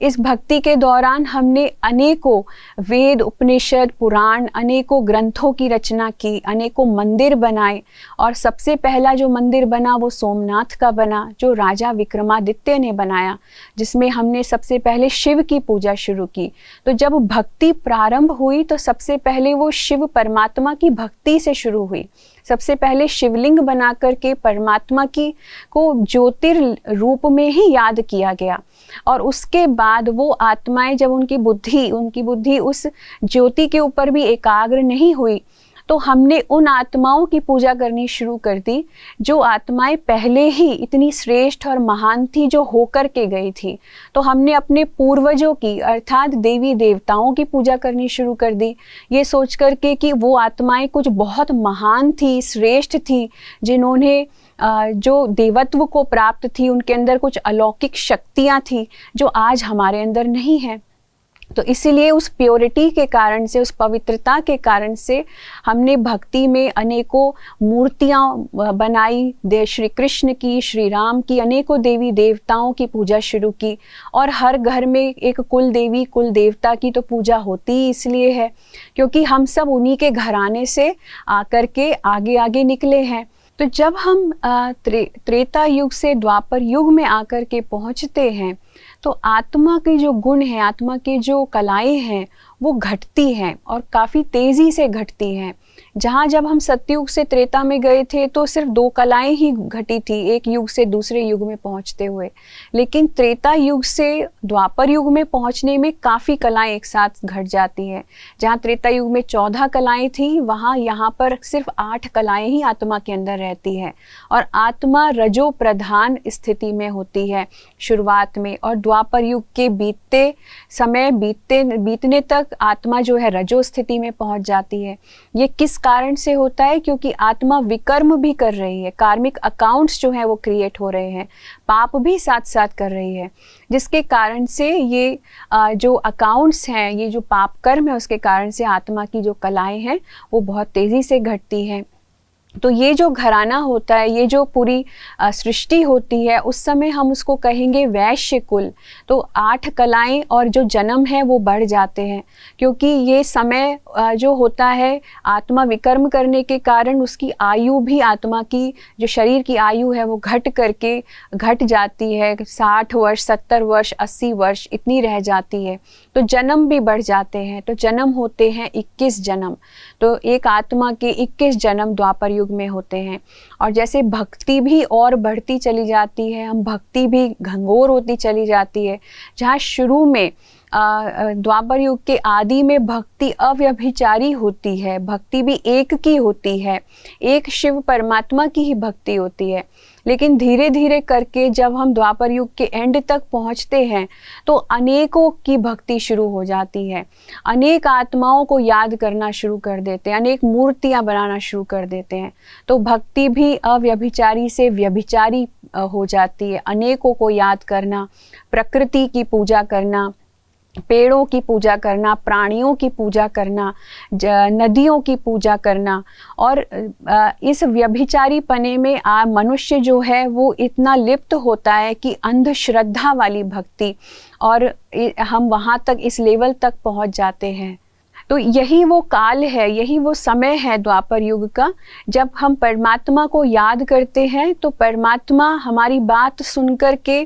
Speaker 1: इस भक्ति के दौरान हमने अनेकों वेद, उपनिषद, पुराण, अनेकों ग्रंथों की रचना की, अनेकों मंदिर बनाए। और सबसे पहला जो मंदिर बना वो सोमनाथ का बना, जो राजा विक्रमादित्य ने बनाया, जिसमें हमने सबसे पहले शिव की पूजा शुरू की। तो जब भक्ति प्रारंभ हुई तो सबसे पहले वो शिव परमात्मा की भक्ति से शुरू हुई। सबसे पहले शिवलिंग बना करके परमात्मा की को ज्योतिर्रूप में ही याद किया गया। और उसके बाद वो आत्माएं जब उनकी बुद्धि उस ज्योति के ऊपर भी एकाग्र नहीं हुई, तो हमने उन आत्माओं की पूजा करनी शुरू कर दी जो आत्माएं पहले ही इतनी श्रेष्ठ और महान थी, जो होकर के गई थी। तो हमने अपने पूर्वजों की अर्थात देवी देवताओं की पूजा करनी शुरू कर दी, ये सोच करके कि वो आत्माएं कुछ बहुत महान थी, श्रेष्ठ थी, जिन्होंने जो देवत्व को प्राप्त थी, उनके अंदर कुछ अलौकिक शक्तियाँ थी जो आज हमारे अंदर नहीं है। तो इसीलिए उस प्योरिटी के कारण से, उस पवित्रता के कारण से हमने भक्ति में अनेकों मूर्तियाँ बनाई, श्री कृष्ण की, श्री राम की, अनेकों देवी देवताओं की पूजा शुरू की। और हर घर में एक कुल देवी कुल देवता की तो पूजा होती ही इसलिए है क्योंकि हम सब उन्हीं के घराने से आकर के आगे आगे निकले हैं। तो जब हम त्रेता युग से द्वापर युग में आकर के पहुँचते हैं तो आत्मा के जो गुण हैं, आत्मा के जो कलाएं हैं वो घटती हैं और काफ़ी तेज़ी से घटती हैं। जहाँ जब हम सतयुग से त्रेता में गए थे तो सिर्फ 2 कलाएं ही घटी थी, एक युग से दूसरे युग में पहुँचते हुए। लेकिन त्रेता युग से द्वापर युग में पहुँचने में काफ़ी कलाएं एक साथ घट जाती हैं। जहाँ त्रेता युग में 14 कलाएं थी, वहाँ यहाँ पर सिर्फ 8 कलाएं ही आत्मा के अंदर रहती है और आत्मा रजो प्रधान स्थिति में होती है शुरुआत में। और द्वापर युग के बीतने तक आत्मा जो है रजो स्थिति में पहुंच जाती है। ये किस कारण से होता है? क्योंकि आत्मा विकर्म भी कर रही है, कार्मिक अकाउंट्स जो है वो क्रिएट हो रहे हैं, पाप भी साथ साथ कर रही है, जिसके कारण से ये जो अकाउंट्स हैं, ये जो पाप कर्म है, उसके कारण से आत्मा की जो कलाएं हैं वो बहुत तेज़ी से घटती हैं। तो ये जो घराना होता है, ये जो पूरी सृष्टि होती है, उस समय हम उसको कहेंगे वैश्य कुल। तो 8 कलाएं और जो जन्म है वो बढ़ जाते हैं, क्योंकि ये समय जो होता है आत्मा विकर्म करने के कारण उसकी आयु भी, आत्मा की जो शरीर की आयु है वो घट जाती है। 60 वर्ष, 70 वर्ष, 80 वर्ष इतनी रह जाती है। तो जन्म भी बढ़ जाते हैं। तो जन्म होते हैं 21 जन्म। तो एक आत्मा के 21 जन्म द्वापर युग में होते हैं। और जैसे भक्ति भी और बढ़ती चली जाती है, हम भक्ति भी घंघोर होती चली जाती है। जहाँ शुरू में द्वापर युग के आदि में भक्ति अव्यभिचारी होती है, भक्ति भी एक की होती है, एक शिव परमात्मा की ही भक्ति होती है। लेकिन धीरे धीरे करके जब हम द्वापर युग के एंड तक पहुंचते हैं तो अनेकों की भक्ति शुरू हो जाती है, अनेक आत्माओं को याद करना शुरू कर देते हैं, अनेक मूर्तियां बनाना शुरू कर देते हैं। तो भक्ति भी अव्यभिचारी से व्यभिचारी हो जाती है। अनेकों को याद करना, प्रकृति की पूजा करना, पेड़ों की पूजा करना, प्राणियों की पूजा करना, नदियों की पूजा करना। और इस व्यभिचारी पने में मनुष्य जो है वो इतना लिप्त होता है कि अंधश्रद्धा वाली भक्ति, और हम वहाँ तक, इस लेवल तक पहुँच जाते हैं। तो यही वो काल है, यही वो समय है द्वापर युग का, जब हम परमात्मा को याद करते हैं तो परमात्मा हमारी बात सुन कर के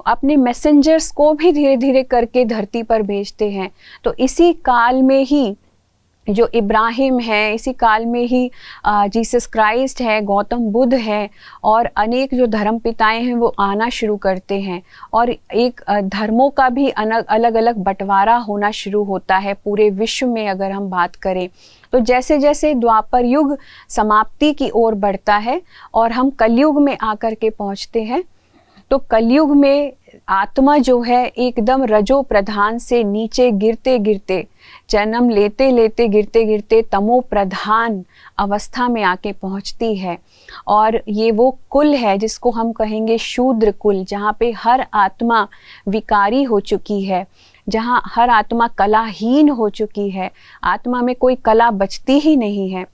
Speaker 1: अपने मैसेंजर्स को भी धीरे धीरे करके धरती पर भेजते हैं। तो इसी काल में ही जो इब्राहिम है, इसी काल में ही जीसस क्राइस्ट है, गौतम बुद्ध है, और अनेक जो धर्म पिताएं हैं वो आना शुरू करते हैं। और एक धर्मों का भी अलग अलग बंटवारा होना शुरू होता है पूरे विश्व में। अगर हम बात करें तो जैसे जैसे द्वापर युग समाप्ति की ओर बढ़ता है और हम कलयुग में आकर के पहुँचते हैं, तो कलयुग में आत्मा जो है एकदम रजो प्रधान से नीचे गिरते गिरते, जन्म लेते लेते गिरते गिरते तमो प्रधान अवस्था में आके पहुंचती है। और ये वो कुल है जिसको हम कहेंगे शूद्र कुल, जहाँ पे हर आत्मा विकारी हो चुकी है, जहाँ हर आत्मा कलाहीन हो चुकी है। आत्मा में कोई कला बचती ही नहीं है,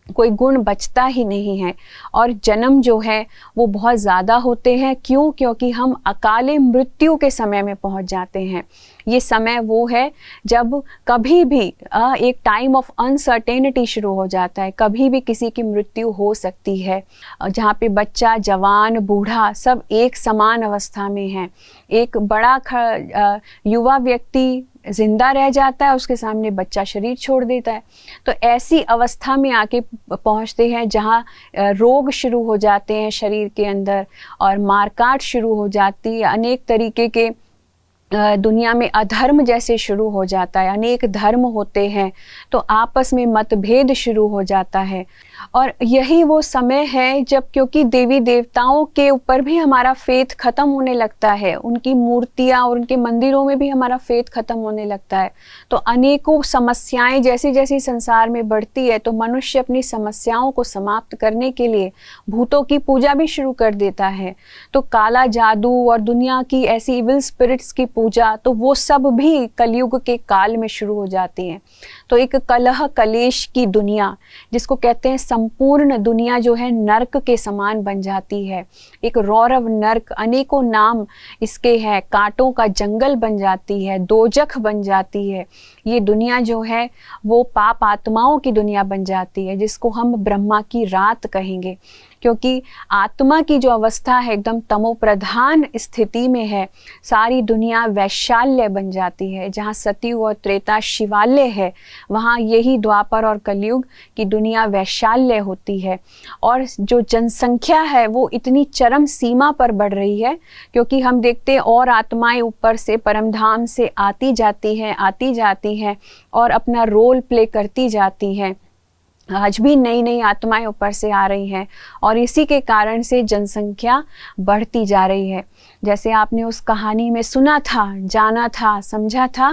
Speaker 1: कोई गुण बचता ही नहीं है। और जन्म जो है वो बहुत ज़्यादा होते हैं। क्यों? क्योंकि हम अकाले मृत्यु के समय में पहुंच जाते हैं। ये समय वो है जब कभी भी एक टाइम ऑफ अनसर्टेनिटी शुरू हो जाता है, कभी भी किसी की मृत्यु हो सकती है, जहाँ पे बच्चा, जवान, बूढ़ा सब एक समान अवस्था में हैं। एक बड़ा युवा व्यक्ति जिंदा रह जाता है, उसके सामने बच्चा शरीर छोड़ देता है। तो ऐसी अवस्था में आके पहुंचते हैं जहां रोग शुरू हो जाते हैं शरीर के अंदर, और मारकाट शुरू हो जाती है, अनेक तरीके के दुनिया में अधर्म जैसे शुरू हो जाता है, अनेक धर्म होते हैं, तो आपस में मतभेद शुरू हो जाता है। और यही वो समय है जब, क्योंकि देवी देवताओं के ऊपर भी हमारा फेथ खत्म होने लगता है, उनकी मूर्तियां और उनके मंदिरों में भी हमारा फेथ खत्म होने लगता है। तो अनेकों समस्याएं जैसी जैसी संसार में बढ़ती है, तो मनुष्य अपनी समस्याओं को समाप्त करने के लिए भूतों की पूजा भी शुरू कर देता है। तो काला जादू और दुनिया की ऐसी इविल स्पिरिट्स की पूजा, तो वो सब भी कलयुग के काल में शुरू हो जाती है। तो एक कलह कलेश की दुनिया, जिसको कहते हैं संपूर्ण दुनिया, जो है नरक के समान बन जाती है। एक रौरव नरक, अनेकों नाम इसके हैं, कांटों का जंगल बन जाती है, दोजख बन जाती है। ये दुनिया जो है वो पाप आत्माओं की दुनिया बन जाती है, जिसको हम ब्रह्मा की रात कहेंगे। क्योंकि आत्मा की जो अवस्था है एकदम तमोप्रधान स्थिति में है, सारी दुनिया वैशाल्य बन जाती है। जहाँ सतयुग और त्रेता शिवालय है, वहाँ यही द्वापर और कलयुग की दुनिया वैशाल्य होती है। और जो जनसंख्या है वो इतनी चरम सीमा पर बढ़ रही है, क्योंकि हम देखते हैं और आत्माएं ऊपर से परमधाम से आती जाती हैं और अपना रोल प्ले करती जाती हैं। आज भी नई नई आत्माएं ऊपर से आ रही हैं और इसी के कारण से जनसंख्या बढ़ती जा रही है। जैसे आपने उस कहानी में सुना था, जाना था, समझा था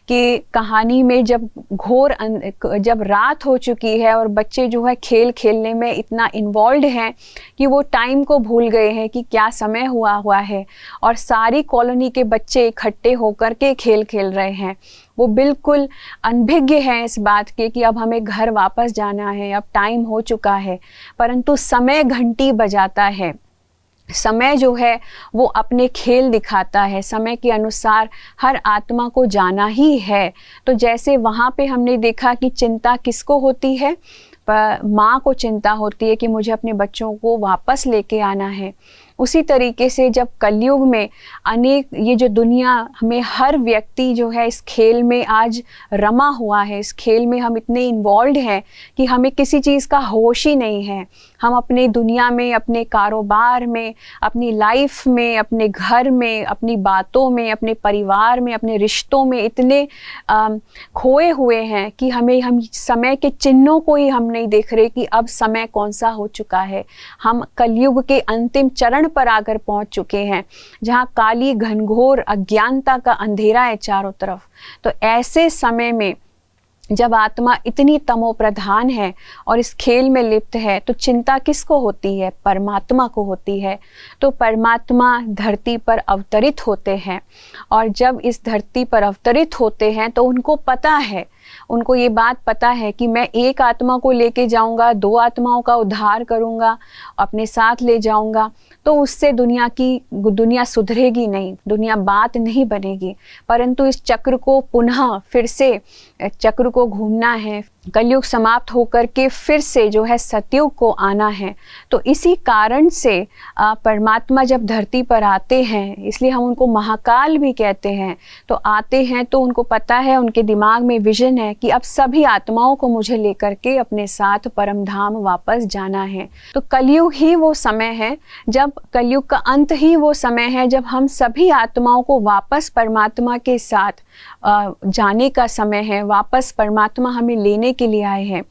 Speaker 1: कि कहानी में जब रात हो चुकी है और बच्चे जो है खेल खेलने में इतना इन्वॉल्व हैं कि वो टाइम को भूल गए हैं कि क्या समय हुआ है, और सारी कॉलोनी के बच्चे इकट्ठे होकर के खेल खेल रहे हैं। वो बिल्कुल अनभिज्ञ हैं इस बात के कि अब हमें घर वापस जाना है, अब टाइम हो चुका है। परंतु समय घंटी बजाता है, समय जो है वो अपने खेल दिखाता है, समय के अनुसार हर आत्मा को जाना ही है। तो जैसे वहाँ पे हमने देखा कि चिंता किसको होती है, माँ को चिंता होती है कि मुझे अपने बच्चों को वापस लेके आना है। उसी तरीके से जब कलयुग में ये जो दुनिया हमें, हर व्यक्ति जो है इस खेल में आज रमा हुआ है, इस खेल में हम इतने इन्वॉल्व हैं कि हमें किसी चीज़ का होश ही नहीं है। हम अपने दुनिया में, अपने कारोबार में, अपनी लाइफ में, अपने घर में, अपनी बातों में, अपने परिवार में, अपने रिश्तों में इतने खोए हुए हैं कि हम समय के चिन्हों को ही हम नहीं देख रहे कि अब समय कौन सा हो चुका है। हम कलयुग के अंतिम चरण पर आकर पहुंच चुके हैं, जहां काली घनघोर अज्ञानता का अंधेरा है चारों तरफ। तो ऐसे समय में जब आत्मा इतनी तमोप्रधान है और इस खेल में लिप्त है, तो चिंता किसको होती है? परमात्मा को होती है। तो परमात्मा धरती पर अवतरित होते हैं, और जब इस धरती पर अवतरित होते हैं तो उनको पता है, उनको ये बात पता है कि मैं एक आत्मा को लेके जाऊंगा, 2 आत्माओं का उद्धार करूंगा, अपने साथ ले जाऊंगा, तो उससे दुनिया सुधरेगी नहीं, दुनिया बात नहीं बनेगी। परंतु इस चक्र को पुनः फिर से चक्र को घूमना है, कलयुग समाप्त होकर के फिर से जो है सतयुग को आना है। तो इसी कारण से परमात्मा जब धरती पर आते हैं, इसलिए हम उनको महाकाल भी कहते हैं, तो आते हैं तो उनको पता है, उनके दिमाग में विजन है कि अब सभी आत्माओं को मुझे लेकर के अपने साथ परम धाम वापस जाना है। तो कलयुग ही वो समय है, जब कलयुग का अंत ही वो समय है जब हम सभी आत्माओं को वापस परमात्मा के साथ जाने का समय है। वापस परमात्मा हमें लेने के लिए आए हैं,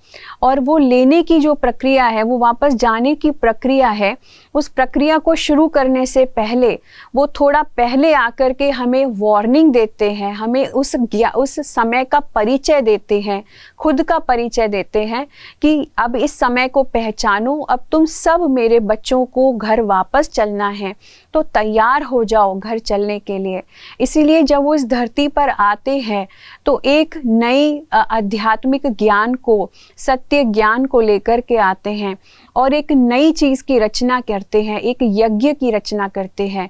Speaker 1: और वो लेने की जो प्रक्रिया है, वो वापस जाने की प्रक्रिया है। उस प्रक्रिया को शुरू करने से पहले वो थोड़ा पहले आकर के हमें वार्निंग देते हैं, हमें उस समय का परिचय देते हैं, खुद का परिचय देते हैं कि अब इस समय को पहचानो, अब तुम सब मेरे बच्चों को घर वापस चलना है, तो तैयार हो जाओ घर चलने के लिए। इसीलिए जब वो इस धरती पर आते हैं तो एक नई आध्यात्मिक ज्ञान को, सत्य ज्ञान को लेकर के आते हैं और एक नई चीज़ की रचना करते हैं, एक यज्ञ की रचना करते हैं।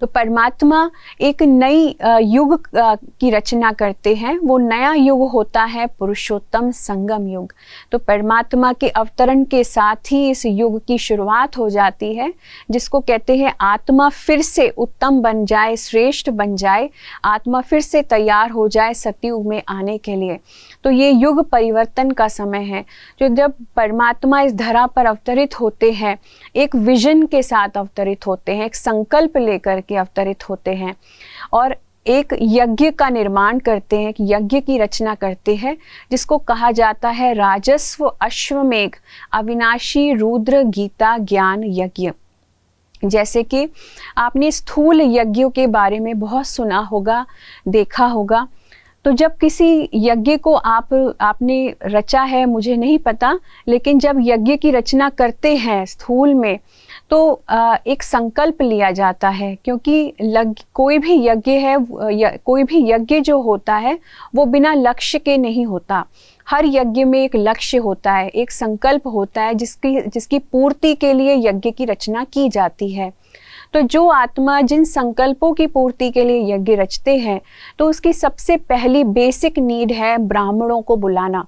Speaker 1: तो परमात्मा एक नई युग की रचना करते हैं। वो नया युग होता है पुरुषोत्तम संगम युग। तो परमात्मा के अवतरण के साथ ही इस युग की शुरुआत हो जाती है, जिसको कहते हैं आत्मा फिर से उत्तम बन जाए, श्रेष्ठ बन जाए, आत्मा फिर से तैयार हो जाए सतयुग में आने के लिए। तो ये युग परिवर्तन का समय है, जो जब परमात्मा इस धरा पर अवतरित होते हैं, एक विजन के साथ अवतरित होते हैं, एक संकल्प लेकर के अवतरित होते हैं और एक यज्ञ का निर्माण करते हैं, एक यज्ञ की रचना करते हैं, जिसको कहा जाता है राजस्व अश्वमेघ अविनाशी रुद्र गीता ज्ञान यज्ञ। जैसे कि आपने स्थूल यज्ञों के बारे में बहुत सुना होगा, देखा होगा। तो जब किसी यज्ञ को आपने रचा है, मुझे नहीं पता, लेकिन जब यज्ञ की रचना करते हैं स्थूल में, तो एक संकल्प लिया जाता है, क्योंकि कोई भी यज्ञ है, कोई भी यज्ञ जो होता है वो बिना लक्ष्य के नहीं होता। हर यज्ञ में एक लक्ष्य होता है, एक संकल्प होता है, जिसकी पूर्ति के लिए यज्ञ की रचना की जाती है। तो जो आत्मा जिन संकल्पों की पूर्ति के लिए यज्ञ रचते हैं, तो उसकी सबसे पहली बेसिक नीड है ब्राह्मणों को बुलाना,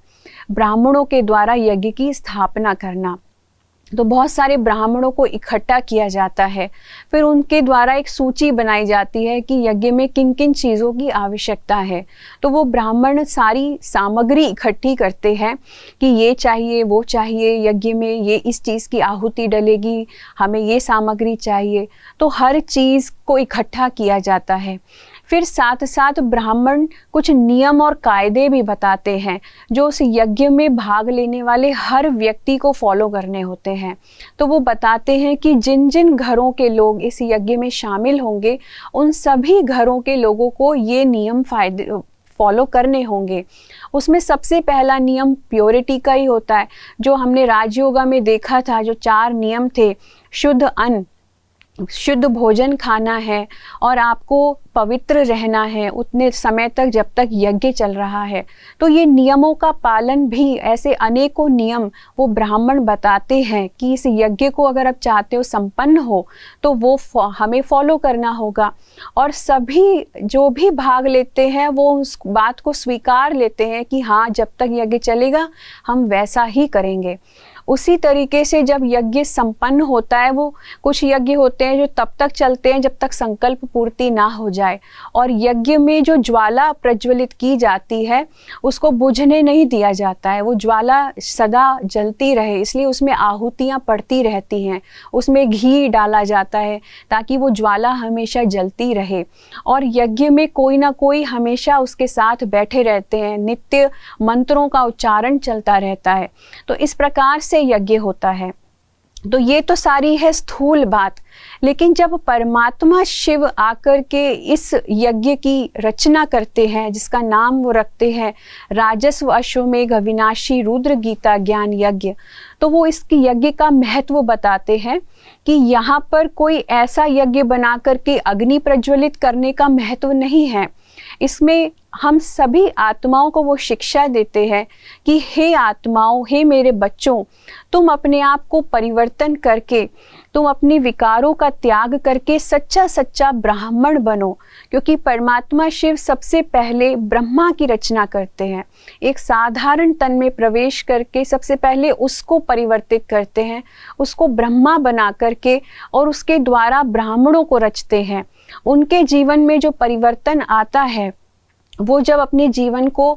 Speaker 1: ब्राह्मणों के द्वारा यज्ञ की स्थापना करना। तो बहुत सारे ब्राह्मणों को इकट्ठा किया जाता है, फिर उनके द्वारा एक सूची बनाई जाती है कि यज्ञ में किन किन चीज़ों की आवश्यकता है। तो वो ब्राह्मण सारी सामग्री इकट्ठी करते हैं कि ये चाहिए, वो चाहिए, यज्ञ में ये इस चीज़ की आहुति डलेगी, हमें ये सामग्री चाहिए। तो हर चीज़ को इकट्ठा किया जाता है। फिर साथ साथ ब्राह्मण कुछ नियम और कायदे भी बताते हैं जो उस यज्ञ में भाग लेने वाले हर व्यक्ति को फॉलो करने होते हैं। तो वो बताते हैं कि जिन जिन घरों के लोग इस यज्ञ में शामिल होंगे उन सभी घरों के लोगों को ये नियम फॉलो करने होंगे। उसमें सबसे पहला नियम प्योरिटी का ही होता है, जो हमने राजयोगा में देखा था। जो 4 नियम थे, शुद्ध अन्न, शुद्ध भोजन खाना है और आपको पवित्र रहना है उतने समय तक जब तक यज्ञ चल रहा है। तो ये नियमों का पालन भी, ऐसे अनेकों नियम वो ब्राह्मण बताते हैं कि इस यज्ञ को अगर आप चाहते हो संपन्न हो तो वो हमें फॉलो करना होगा। और सभी जो भी भाग लेते हैं वो उस बात को स्वीकार लेते हैं कि हाँ, जब तक यज्ञ चलेगा हम वैसा ही करेंगे। उसी तरीके से जब यज्ञ संपन्न होता है, वो कुछ यज्ञ होते हैं जो तब तक चलते हैं जब तक संकल्प पूर्ति ना हो जाए, और यज्ञ में जो ज्वाला प्रज्वलित की जाती है उसको बुझने नहीं दिया जाता है। वो ज्वाला सदा जलती रहे, इसलिए उसमें आहुतियाँ पड़ती रहती हैं, उसमें घी डाला जाता है ताकि वो ज्वाला हमेशा जलती रहे। और यज्ञ में कोई ना कोई हमेशा उसके साथ बैठे रहते हैं, नित्य मंत्रों का उच्चारण चलता रहता है। तो इस प्रकार से यज्ञ होता है। तो ये तो सारी है स्थूल बात। लेकिन जब परमात्मा शिव आकर के इस यज्ञ की रचना करते हैं, जिसका नाम वो रखते हैं राजस्व अश्वमेघ अविनाशी रुद्र गीता ज्ञान यज्ञ, तो वो इसकी यज्ञ का महत्व बताते हैं कि यहाँ पर कोई ऐसा यज्ञ बना करके अग्नि प्रज्वलित करने का महत्व नहीं है। इसमें हम सभी आत्माओं को वो शिक्षा देते हैं कि हे आत्माओं, हे मेरे बच्चों, तुम अपने आप को परिवर्तन करके, तुम अपने विकारों का त्याग करके सच्चा सच्चा ब्राह्मण बनो। क्योंकि परमात्मा शिव सबसे पहले ब्रह्मा की रचना करते हैं, एक साधारण तन में प्रवेश करके सबसे पहले उसको परिवर्तित करते हैं, उसको ब्रह्मा बना करके, और उसके द्वारा ब्राह्मणों को रचते हैं। उनके जीवन में जो परिवर्तन आता है, वो जब अपने जीवन को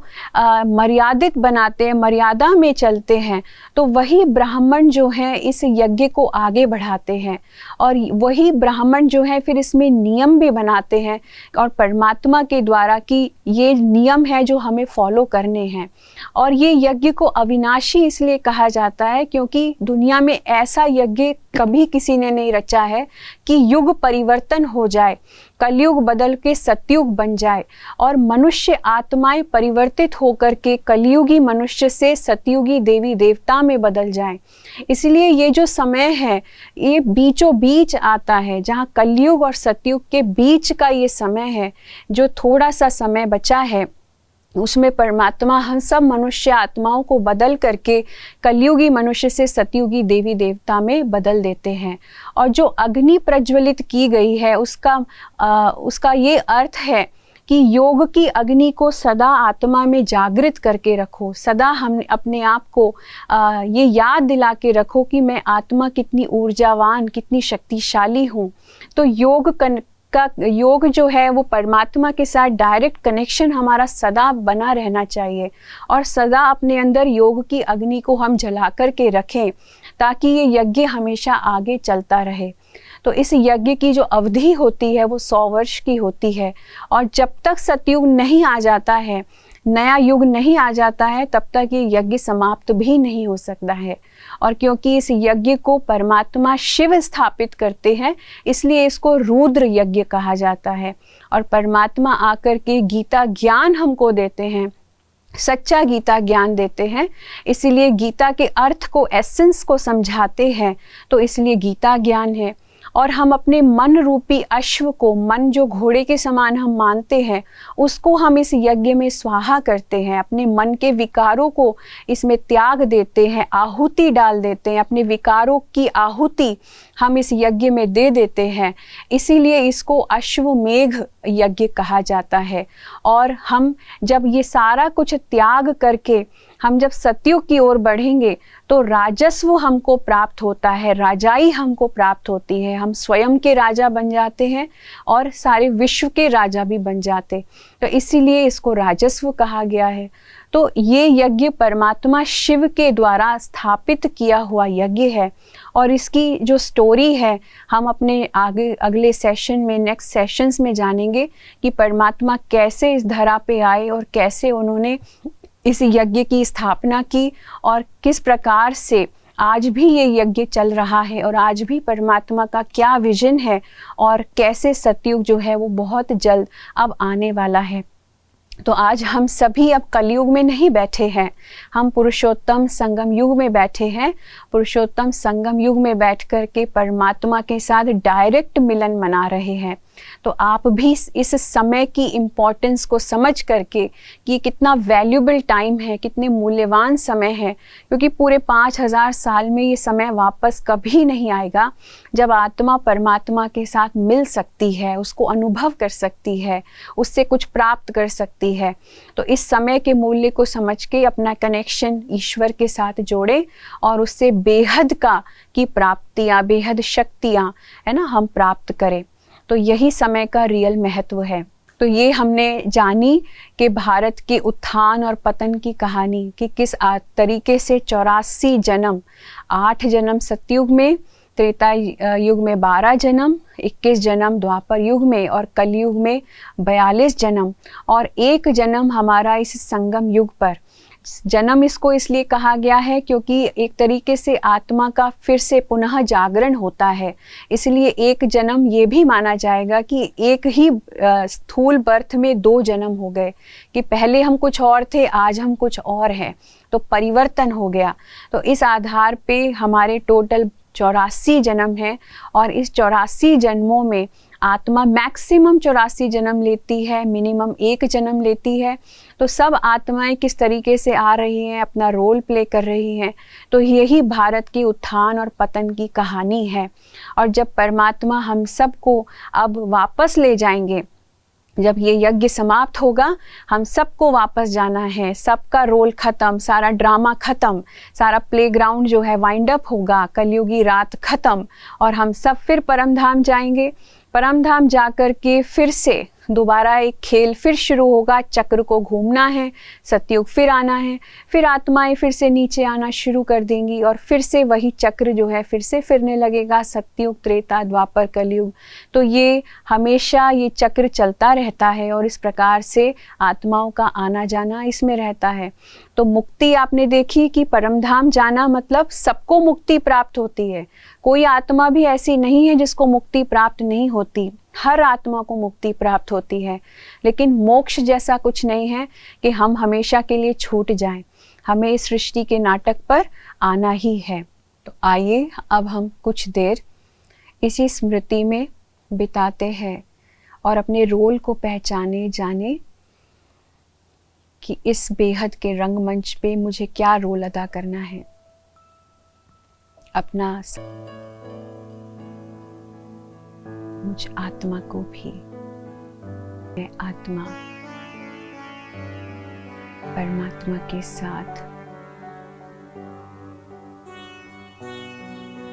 Speaker 1: मर्यादित बनाते हैं, मर्यादा में चलते हैं, तो वही ब्राह्मण जो हैं इस यज्ञ को आगे बढ़ाते हैं। और वही ब्राह्मण जो है फिर इसमें नियम भी बनाते हैं और परमात्मा के द्वारा कि ये नियम है जो हमें फॉलो करने हैं। और ये यज्ञ को अविनाशी इसलिए कहा जाता है क्योंकि दुनिया में ऐसा यज्ञ कभी किसी ने नहीं रचा है कि युग परिवर्तन हो जाए, कलयुग बदल के सतयुग बन जाए और मनुष्य आत्माएं परिवर्तित होकर के कलयुगी मनुष्य से सतयुगी देवी देवता में बदल जाएं। इसलिए ये जो समय है ये बीचों बीच आता है, जहाँ कलयुग और सतयुग के बीच का ये समय है, जो थोड़ा सा समय बचा है, उसमें परमात्मा हम सब मनुष्य आत्माओं को बदल करके कलयुगी मनुष्य से सतयुगी देवी देवता में बदल देते हैं। और जो अग्नि प्रज्वलित की गई है उसका ये अर्थ है कि योग की अग्नि को सदा आत्मा में जागृत करके रखो। सदा हम अपने आप को ये याद दिला के रखो कि मैं आत्मा कितनी ऊर्जावान, कितनी शक्तिशाली हूँ। तो योग जो है वो परमात्मा के साथ डायरेक्ट कनेक्शन हमारा सदा बना रहना चाहिए और सदा अपने अंदर योग की अग्नि को हम जला कर के रखें ताकि ये यज्ञ हमेशा आगे चलता रहे। तो इस यज्ञ की जो अवधि होती है वो 100 वर्ष की होती है और जब तक सतयुग नहीं आ जाता है, नया युग नहीं आ जाता है, तब तक ये यज्ञ समाप्त भी नहीं हो सकता है। और क्योंकि इस यज्ञ को परमात्मा शिव स्थापित करते हैं इसलिए इसको रुद्र यज्ञ कहा जाता है। और परमात्मा आकर के गीता ज्ञान हमको देते हैं, सच्चा गीता ज्ञान देते हैं, इसीलिए गीता के अर्थ को, एसेंस को समझाते हैं, तो इसलिए गीता ज्ञान है। और हम अपने मन रूपी अश्व को, मन जो घोड़े के समान हम मानते हैं, उसको हम इस यज्ञ में स्वाहा करते हैं, अपने मन के विकारों को इसमें त्याग देते हैं, आहुति डाल देते हैं, अपने विकारों की आहुति हम इस यज्ञ में दे देते हैं, इसीलिए इसको अश्वमेघ यज्ञ कहा जाता है। और हम जब ये सारा कुछ त्याग करके हम जब सतयुग की ओर बढ़ेंगे तो राजस्व हमको प्राप्त होता है, राजाई हमको प्राप्त होती है, हम स्वयं के राजा बन जाते हैं और सारे विश्व के राजा भी बन जाते, तो इसीलिए इसको राजस्व कहा गया है। तो ये यज्ञ परमात्मा शिव के द्वारा स्थापित किया हुआ यज्ञ है और इसकी जो स्टोरी है हम अपने आगे अगले सेशन में, नेक्स्ट सेशंस में जानेंगे कि परमात्मा कैसे इस धरा पे आए और कैसे उन्होंने इस यज्ञ की स्थापना की और किस प्रकार से आज भी ये यज्ञ चल रहा है और आज भी परमात्मा का क्या विजन है और कैसे सतयुग जो है वो बहुत जल्द अब आने वाला है। तो आज हम सभी अब कलयुग में नहीं बैठे हैं, हम पुरुषोत्तम संगम युग में बैठे हैं। पुरुषोत्तम संगम युग में बैठ कर के परमात्मा के साथ डायरेक्ट मिलन मना रहे हैं। तो आप भी इस समय की इम्पोर्टेंस को समझ करके कि कितना वैल्यूबल टाइम है, कितने मूल्यवान समय है, क्योंकि पूरे 5000 साल में ये समय वापस कभी नहीं आएगा जब आत्मा परमात्मा के साथ मिल सकती है, उसको अनुभव कर सकती है, उससे कुछ प्राप्त कर सकती है। तो इस समय के मूल्य को समझ के अपना कनेक्शन ईश्वर के साथ जोड़े और उससे बेहद का की प्राप्तियाँ, बेहद शक्तियाँ है ना हम प्राप्त करें। तो यही समय का रियल महत्व है। तो ये हमने जानी कि भारत के उत्थान और पतन की कहानी कि किस तरीके से 84 जन्म, 8 जन्म सतयुग में, त्रेता युग में 12 जन्म, 21 जन्म द्वापर युग में और कलयुग में 42 जन्म और 1 जन्म हमारा इस संगम युग पर। जन्म इसको इसलिए कहा गया है क्योंकि एक तरीके से आत्मा का फिर से पुनः जागरण होता है, इसलिए 1 जन्म ये भी माना जाएगा कि एक ही स्थूल बर्थ में 2 जन्म हो गए कि पहले हम कुछ और थे, आज हम कुछ और हैं, तो परिवर्तन हो गया। तो इस आधार पे हमारे टोटल 84 जन्म हैं और इस 84 जन्मों में आत्मा मैक्सिमम 84 जन्म लेती है, मिनिमम 1 जन्म लेती है। तो सब आत्माएं किस तरीके से आ रही हैं, अपना रोल प्ले कर रही हैं। तो यही भारत की उत्थान और पतन की कहानी है। और जब परमात्मा हम सबको अब वापस ले जाएंगे, जब ये यज्ञ समाप्त होगा, हम सबको वापस जाना है, सबका रोल खत्म, सारा ड्रामा खत्म, सारा प्लेग्राउंड जो है वाइंड अप होगा, कलयुगी रात खत्म और हम सब फिर परम धाम जाएंगे। परम धाम जाकर के फिर से दोबारा एक खेल फिर शुरू होगा, चक्र को घूमना है, सतयुग फिर आना है, फिर आत्माएं फिर से नीचे आना शुरू कर देंगी और फिर से वही चक्र जो है फिर से फिरने लगेगा, सतयुग, त्रेता, द्वापर, कलयुग। तो ये हमेशा ये चक्र चलता रहता है और इस प्रकार से आत्माओं का आना जाना इसमें रहता है। तो मुक्ति आपने देखी कि परमधाम जाना मतलब सबको मुक्ति प्राप्त होती है, कोई आत्मा भी ऐसी नहीं है जिसको मुक्ति प्राप्त नहीं होती, हर आत्मा को मुक्ति प्राप्त होती है। लेकिन मोक्ष जैसा कुछ नहीं है कि हम हमेशा के लिए छूट जाएं, हमें इस सृष्टि के नाटक पर आना ही है। तो आइए अब हम कुछ देर इसी स्मृति में बिताते हैं और अपने रोल को पहचाने जाने कि इस बेहद के रंगमंच पे मुझे क्या रोल अदा करना है। अपना मुझ आत्मा को भी, मैं आत्मा परमात्मा के साथ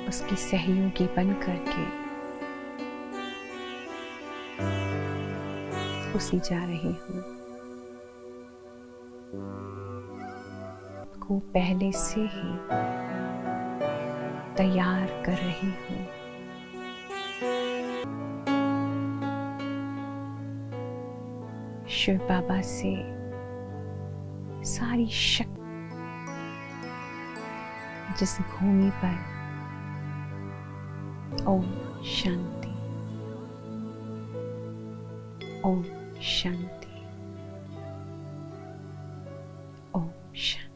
Speaker 1: उसकी सहयोगी बन करके उसी जा रही हूँ, को पहले से ही तैयार कर रही हूँ। शिव बाबा से सारी शक्ति जिस भूमि पर, ओम शांति, ओम शांति, ओम शांति।